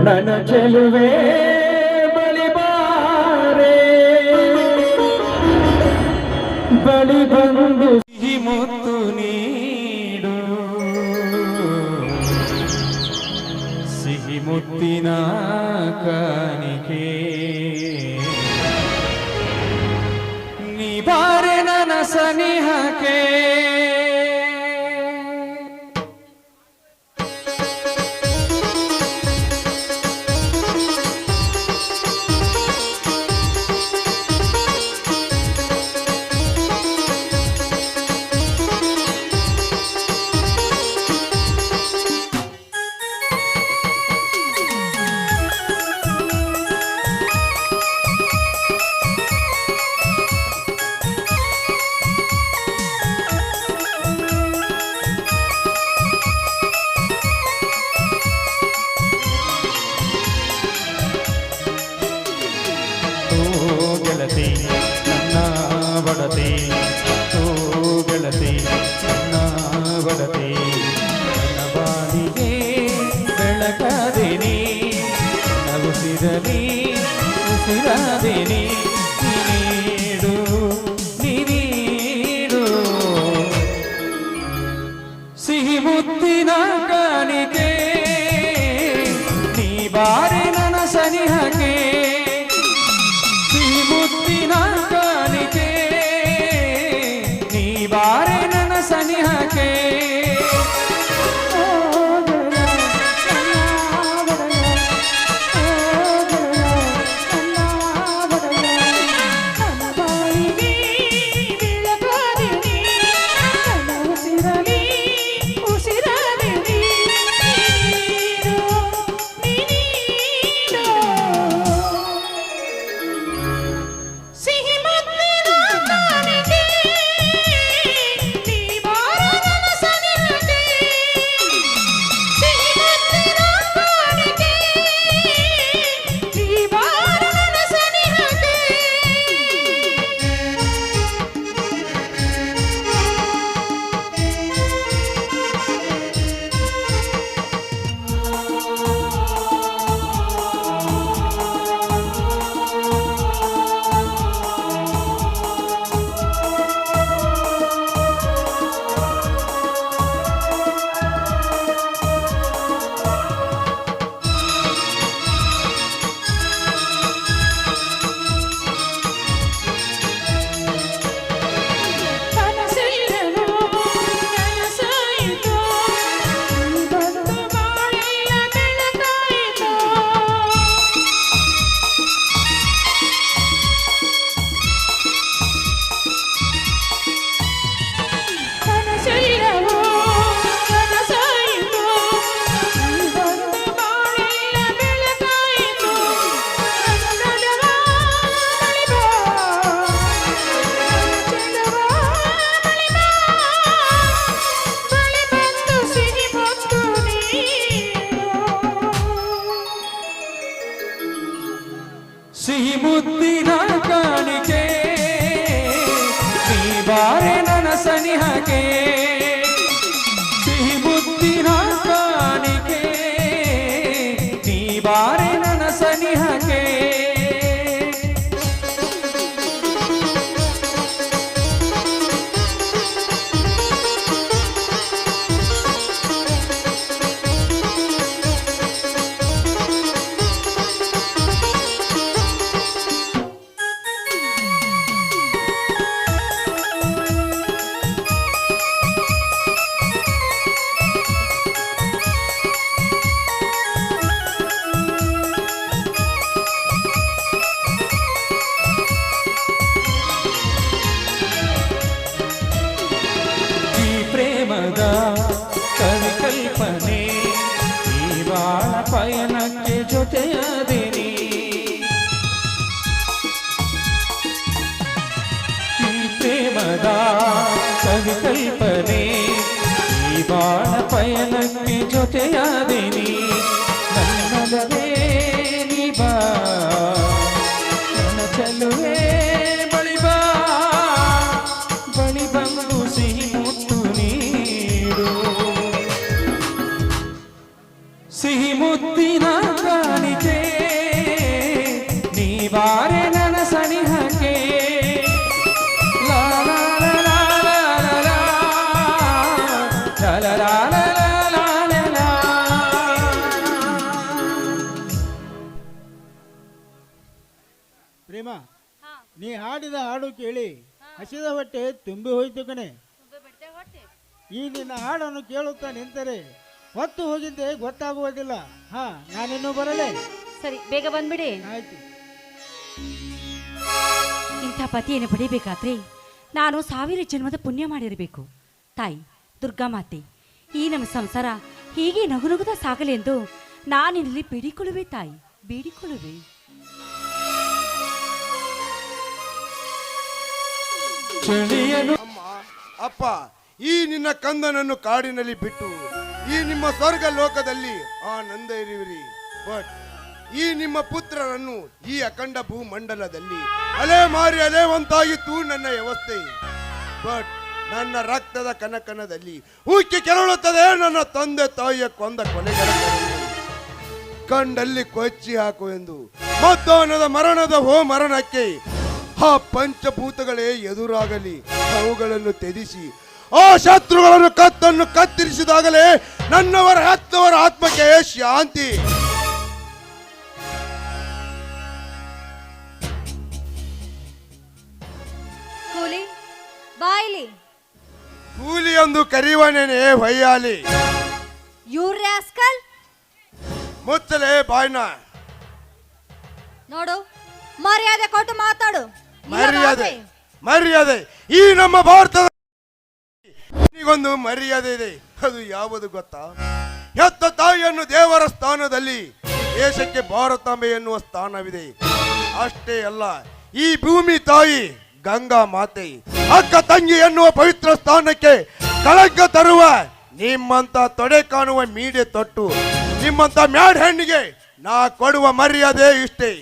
S9: ನನ್ನ ಚೆಲುವೆ ಬಳಿ ಬಾರೆ, ಬಳಿ ಬಂದು ಸಿಹಿ ಮುತ್ತು ನೀಡು, ಸಿಹಿ ಮುತ್ತಿನ ಕಾಣಿಕೆ ನೀ ಬಾರೆ ನನ್ನ ಸನಿಹಕ್ಕೆ. ಗೆಳತಿ ನನ್ನ ಬಡತಿ, ಓ ಗೆಳತಿ ನನ್ನ ಬಡತಿ, ನನ್ನ ಬಾಳಿಗೆ ಬೆಳಕಾದೇನಿ, ನಗುಸಿರಲಿ ಉಸಿರಾದೇನಿ, ನೀಡು ನೀಡು ಸಿಹಿ ಮುತ್ತಿನ ಕಾಣಿಕೆ ನೀ ಬಾರಿ ನನ್ನ ಸನಿಹಕ್ಕೆ, ಮುತ್ತಿನ ಕಾಣಿಕೆ ನೀ ಬಾರೆ ನನ್ನ ಸನಿಹಕ್ಕೆ. ಪಯಣಕ್ಕೆ ಜೊತೆಯಾದೆನಿ ನನ್ನದವೇ ನೀ ಬಾ ನನ್ನ ಚೆಲುವೆ ಬಳಿ ಬಾ ಬಳಿ ಬಂದು ಸಿಹಿ ಮುತ್ತು ನೀಡು ಸಿಹಿ ಮುತ್ತಿನ ಕಾಣಿಕೆ ನೀ ಬಾರೆ ನನ್ನ ಸನಿಹಕ್ಕೆ ಲಾ ಲಾ ಲಾ ಲಾ ಲಾ ಲಾ ಲಾ ಲಾ ಲಾ ಲಾ ಲಾ ಲಾ.
S1: ಪ್ರೇಮ, ನೀ ಹಾಡಿದ ಹಾಡು ಕೇಳಿ ಹಸಿದ ಹೊಟ್ಟೆ ತುಂಬಿ ಹೋಯ್ತು ಕಣೆ. ಈ ನಿನ್ನ ಹಾಡನ್ನು ಕೇಳುತ್ತಾ ನಿಂತರೆ ಹೊತ್ತು ಹೋಗಿದ್ದೆ ಗೊತ್ತಾಗುವುದಿಲ್ಲ. ಹಾ, ನಾನಿನ್ನೂ ಬರಲೇ.
S2: ಸರಿ, ಬೇಗ ಬಂದ್ಬಿಡಿ.
S1: ಆಯ್ತು.
S2: ಇಂಥ ಪತಿಯನ್ನು ಪಡಿಬೇಕಾದ್ರೆ ನಾನು 1000 ಜನ್ಮದ ಪುಣ್ಯ ಮಾಡಿರಬೇಕು. ತಾಯಿ ದುರ್ಗಾಮಾತೆ, ಈ ನಮ್ಮ ಸಂಸಾರ ಹೀಗೆ ನಗುನಗುತ್ತಾ ಸಾಗಲಿ ಎಂದು ನಾನಿಲ್ಲಿ ಬೇಡಿಕೊಳ್ಳುವೆ ತಾಯಿ, ಬೇಡಿಕೊಳ್ಳುವೆ.
S4: ಅಮ್ಮ, ಅಪ್ಪ, ಈ ನಿನ್ನ ಕಂದನನ್ನು ಕಾಡಿನಲ್ಲಿ ಬಿಟ್ಟು ಈ ನಿಮ್ಮ ಸ್ವರ್ಗ ಲೋಕದಲ್ಲಿ ಆನಂದ ಇರುವಿರಿ. ಬಟ್ ಈ ನಿಮ್ಮ ಪುತ್ರರನ್ನು ಈ ಅಖಂಡ ಭೂಮಂಡಲದಲ್ಲಿ ಅಲೆ ಮಾರಿ ಅಲೆವಂತಾಗಿತ್ತು ನನ್ನ ವ್ಯವಸ್ಥೆ. ಬಟ್ ನನ್ನ ರಕ್ತದ ಕನಕನದಲ್ಲಿ ಉಕ್ಕಿ ಕೆರಳುತ್ತದೆ ನನ್ನ ತಂದೆ ತಾಯಿಯ ಕೊಂದ ಕೊಲೆಗಳ ಕಂಡಲ್ಲಿ ಕೊಚ್ಚಿ ಹಾಕು ಎಂದು ಮಧ್ಯಾಹ್ನದ ಮರಣದ ಮರಣಕ್ಕೆ ಆ ಪಂಚಭೂತಗಳೇ ಎದುರಾಗಲಿ, ಅವುಗಳನ್ನು ತ್ಯಜಿಸಿ ಆ ಶತ್ರುಗಳನ್ನು ಕತ್ತನ್ನು ಕತ್ತರಿಸಿದಾಗಲೇ ನನ್ನವರ ಹೆತ್ತವರ ಆತ್ಮಕ್ಕೆ ಶಾಂತಿ.
S7: ಕೂಲಿ ಬಾಯ್ಲಿ
S4: ಕೂಲಿ ಎಂದು ಕರೆಯುವನೇನೆ ವಯ್ಯಾಲಿ.
S7: You rascal,
S4: ಮುಚ್ಚಲೆ ಬಾಯ್ನ.
S7: ನೋಡು, ಮರ್ಯಾದೆ ಕೊಟ್ಟು ಮಾತಾಡು.
S4: ಮರ್ಯಾದೆ ಮರ್ಯಾದೆ ಈ ನಮ್ಮ ಭಾರತದ ಒಂದು ಮರ್ಯಾದೆ ಇದೆ. ಅದು ಯಾವುದು ಗೊತ್ತಾ? ಹೆತ್ತ ತಾಯಿಯನ್ನು ದೇವರ ಸ್ಥಾನದಲ್ಲಿ ದೇಶಕ್ಕೆ ಭಾರತಾಂಬೆ ಎನ್ನುವ ಸ್ಥಾನವಿದೆ. ಅಷ್ಟೇ ಅಲ್ಲ, ಈ ಭೂಮಿ ತಾಯಿ ಗಂಗಾ ಮಾತೆ ಅಕ್ಕ ತಂಗಿ ಎನ್ನುವ ಪವಿತ್ರ ಸ್ಥಾನಕ್ಕೆ ಕಳಂಕ ತರುವ ನಿಮ್ಮಂತ ತೊಡೆ ಕಾಣುವ ಮೀಡೆ ತೊಟ್ಟು ನಿಮ್ಮಂತ ಮ್ಯಾಡ್ ಹೆಣ್ಣಿಗೆ ನಾ ಕೊಡುವ ಮರ್ಯಾದೆ ಇಷ್ಟೇ.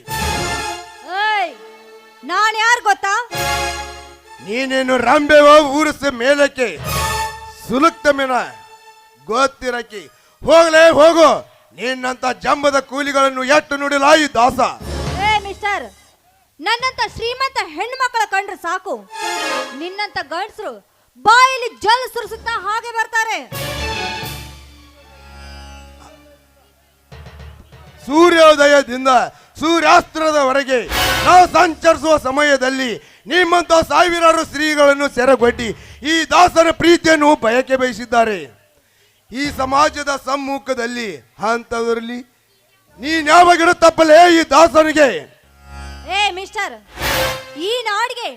S7: ನಾನು ಯಾರು ಗೊತ್ತಾ?
S4: ನೀನೇನು ರಂಬೆವ ಊರಿಸ ಮೇಲಕ್ಕೆ ಸುಲುಕ್ತ ಮೇನ ಗೊತ್ತಿರಕ್ಕೆ ಹೋಗಲೇ ಹೋಗು. ನಿನ್ನಂತ ಜಂಬದ ಕೂಲಿಗಳನ್ನು ಎಟ್ಟು ನುಡಿಲಾಯಿ ದಾಸ.
S7: ಮಿಸ್ಟರ್, ನನ್ನಂತ ಶ್ರೀಮಂತ ಹೆಣ್ಣು ಮಕ್ಕಳ ಕಂಡ್ರೆ ಸಾಕು, ನಿನ್ನಂತ ಗಂಡಸರು ಬಾಯಲ್ಲಿ ಜಲ್ ಸುರಿಸುತ್ತಾ ಹಾಗೆ ಬರ್ತಾರೆ.
S4: ಸೂರ್ಯೋದಯದಿಂದ ಸೂರ್ಯಾಸ್ತ್ರದವರೆಗೆ ನಾವು ಸಂಚರಿಸುವ ಸಮಯದಲ್ಲಿ ನಿಮ್ಮಂತ ಸಾವಿರಾರು ಸ್ತ್ರೀಗಳನ್ನು ಸೆರೆಗೊಡ್ಡಿ ಈ ದಾಸನ ಪ್ರೀತಿಯನ್ನು ಬಯಕೆ ಬಯಸಿದ್ದಾರೆ. ಈ ಸಮಾಜದ ಸಮ್ಮುಖದಲ್ಲಿ ಅಂತವರಲ್ಲಿ ನೀನ್ಯಾವ ಗಿಡ ತಪ್ಪಲೇ ಈ ದಾಸನಿಗೆ?
S7: ಮಿಸ್ಟರ್, ಈ ನಾಡಿಗೆ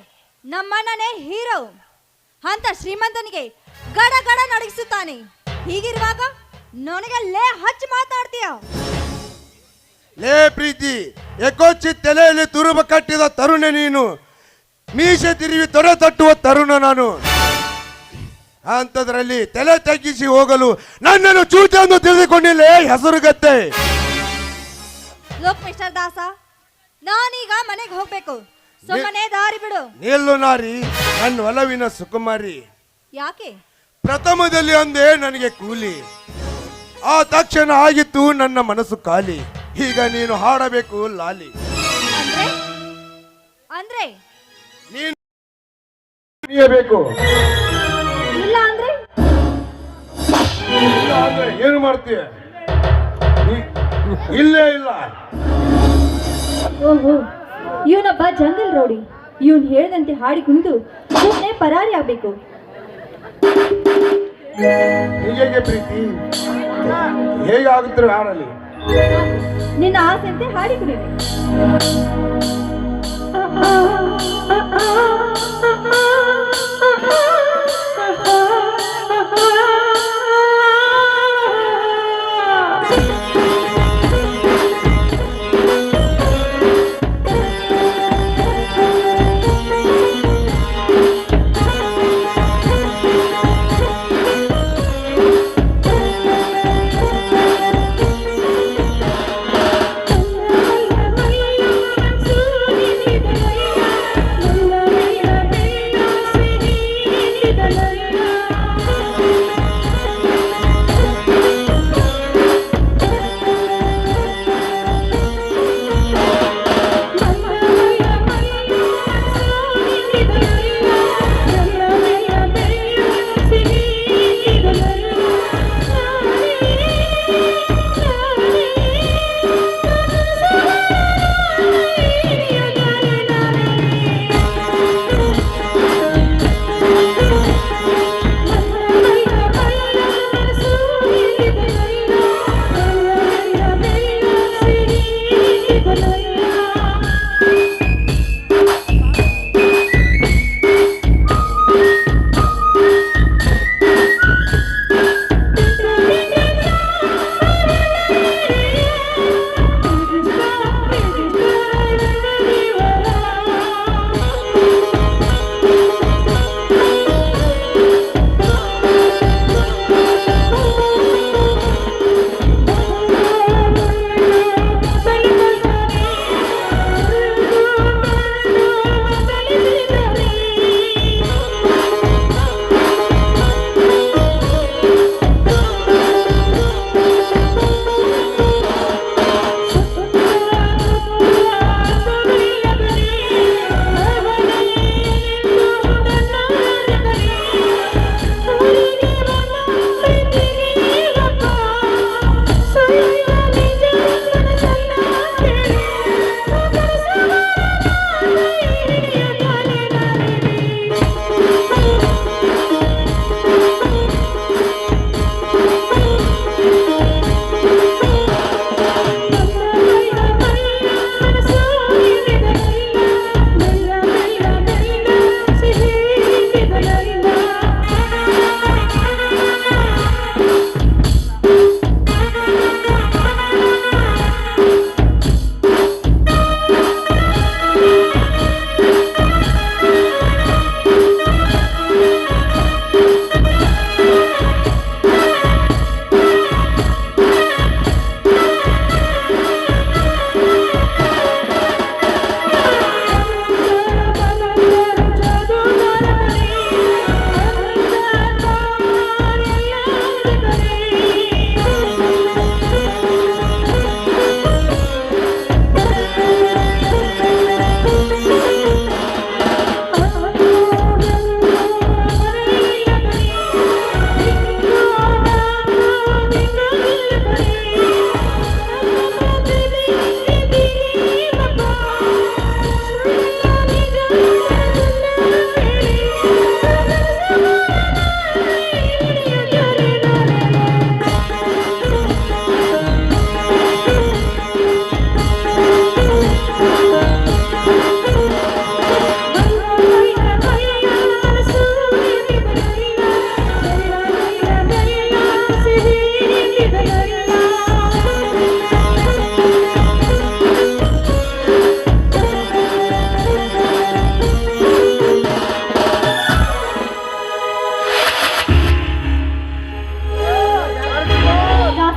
S7: ನಮ್ಮಣ್ಣನೇ ಹೀರೋ ಅಂತ ಶ್ರೀಮಂತನಿಗೆ ಗಡ ಗಡ ನಡಗಿಸುತ್ತಾನೆ. ಹೀಗಿರುವಾಗ ನನಗೆ ಲೇ ಹಚ್ಚಿ ಮಾತಾಡ್ತೀಯ?
S4: ಲೇ ಪ್ರೀತಿ, ಎಕೋಚಿ ತಲೆಯಲ್ಲಿ ತುರುಬ ಕಟ್ಟಿದ ತರುಣ ನೀನು, ಮೀಸೆ ತಿರುವಿ ತೊಡೆ ತಟ್ಟುವ ತರುಣ ನಾನು. ಅಂತದ್ರಲ್ಲಿ ತಲೆ ತಗ್ಗಿಸಿ ಹೋಗಲು ನನ್ನನ್ನು ಚೂಚಿ ಎಂದು ತಿಳಿದುಕೊಂಡಿಲ್ಲ ಹೆಸರುಗತ್ತೆ.
S7: ಲೋಕ್ ಮಿಸ್ಟರ್ ದಾಸ, ನಾನೀಗ ಮನೆಗೆ ಹೋಗ್ಬೇಕು, ಸುಮ್ಮನೆ ದಾರಿ ಬಿಡು.
S4: ನಿಲ್ಲು ನಾರಿ, ನನ್ನ ಒಲವಿನ ಸುಕುಮಾರಿ.
S7: ಯಾಕೆ?
S4: ಪ್ರಥಮದಲ್ಲಿ ಅಂದೇ ನನಗೆ ಕೂಲಿ, ಆ ತಕ್ಷಣ ಆಗಿತ್ತು ನನ್ನ ಮನಸ್ಸು ಖಾಲಿ. ಈಗ ನೀನು ಹಾಡಬೇಕು ಲಾಲಿ.
S7: ಅಂದ್ರೆ
S4: ನೀನು ಬೇಕು.
S7: ಇಲ್ಲ ಅಂದ್ರೆ
S4: ಏನು ಮಾಡ್ತೀಯ? ಇಲ್ಲೇ ಇಲ್ಲ.
S7: ಓಹೋ, ಇವನೊಬ್ಬ ಜಂಗಲ್ ರೌಡಿ. ಇವನ್ ಹೇಳ್ದಂತೆ ಹಾಡಿ ಕುಣಿದು ಸುಮ್ಮನೆ ಪರಾರಿ ಆಗ್ಬೇಕು.
S4: ಹೀಗೆ ಪ್ರೀತಿ ಹೇಗಾಗುತ್ತಿರೋ ಹಾಡಲ್ಲಿ
S7: ನಿನ್ನ ಆಸೆಂತೆ ಹಾಡಿ ಕುಣಿವೆ.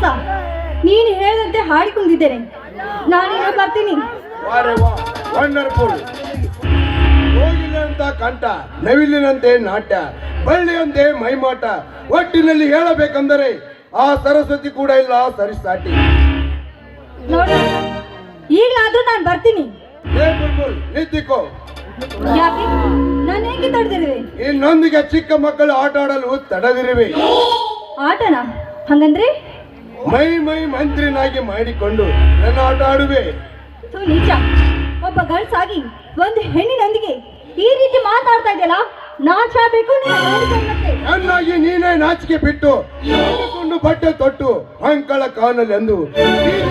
S7: ದಾಸ, ನೀನು ಹೇಳಿದಂತೆ ಹಾಡಿಕೊಂಡಿದ್ದೇನೆ. ನಾನೇನೋ ಬರ್ತೀನಿ.
S4: ವಂಡರ್ಫುಲ್. ಹೋಗಿಲ್ಲಂತ ಕಂಠ, ನವಿಲಿನಂತೆ ನಾಟ್ಯ, ಬಳ್ಳಿಯಂತೆ ಮೈಮಾಟ. ಒಟ್ಟಿನಲ್ಲಿ ಹೇಳಬೇಕಂದರೆ ಆ ಸರಸ್ವತಿ ಕೂಡ ಇಲ್ಲ ಸರಿಸಾಟಿ.
S7: ನೋಡಿ, ಈಗಲಾದ್ರೂ ನಾನು ಬರ್ತೀನಿ.
S4: ನಿಂತಿಕೋ.
S7: ಯಾಕೆ ನಾನು ಹೇಗೆ ತಡೆದಿರುವೆ?
S4: ಇನ್ನೊಂದಿಗೆ ಚಿಕ್ಕ ಮಕ್ಕಳು ಆಟ ಆಡಲು ತಡೆದಿರುವೆ.
S7: ಆಟನಾ? ಹಂಗಂದ್ರೆ
S4: ಮೈ ಮಂತ್ರಿನಾಗಿ ಮಾಡಿಕೊಂಡು ನನ್ನ ಆಟ ಆಡುವೆ.
S7: ನೀಚ, ಒಬ್ಬ ಗಂಡಸಾಗಿ ಒಂದು ಹೆಣ್ಣಿನೊಂದಿಗೆ ಈ ರೀತಿ ಮಾತಾಡ್ತಾ ಇದೆಯಲ್ಲ, ನಾಚಾಬೇಕು.
S4: ಚೆನ್ನಾಗಿ ನೀನೇ ನಾಚಿಕೆ ಬಿಟ್ಟು ಕೊಂಡು ಬಟ್ಟೆ ತೊಟ್ಟು ಅಂಕಳ ಕಾನಲ್ಲಿ ಎಂದು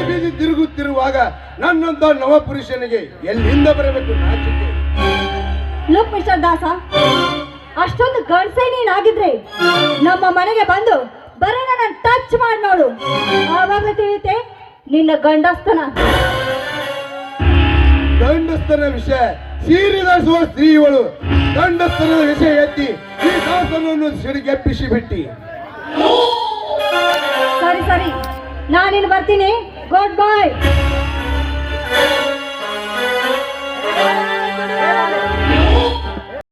S4: ಬೀದಿ ತಿರುಗುತ್ತಿರುವಾಗ ನನ್ನಂತ ನವಪುರುಷನಿಗೆ ಎಲ್ಲಿಂದ ಬರಬೇಕು ನಾಚಿಕೆ?
S7: ಲುಕ್ ಮಿಸ್ಟರ್ ದಾಸ, ಅಷ್ಟೊಂದು ಗಂಡಸೇ ನೀನಾಗಿದ್ರೆ ನಮ್ಮ ಮನೆಗೆ ಬಂದು ಬರೀ ನನ್ನ ಟಚ್ ಮಾಡಿ ನೋಡು, ಆವಾಗಲೇ ತಿಳಿಯುತ್ತೆ ನಿನ್ನ ಗಂಡಸ್ತನ.
S4: ಗಂಡಸ್ತನ ವಿಷಯ ಸೀರಿದಸುವ ಸ್ತ್ರೀಗಳು ಗಂಡಸ್ತನದ ವಿಷಯ ಎತ್ತಿ ಈ ದಾಸನನ್ನು ಸಿಡಿಗೆಪ್ಪಿಸಿ ಬಿಟ್ಟಿ.
S7: ಸರಿ, ನಾನಿನ್ನು ಬರ್ತೀನಿ. ಗುಡ್ ಬಾಯ್.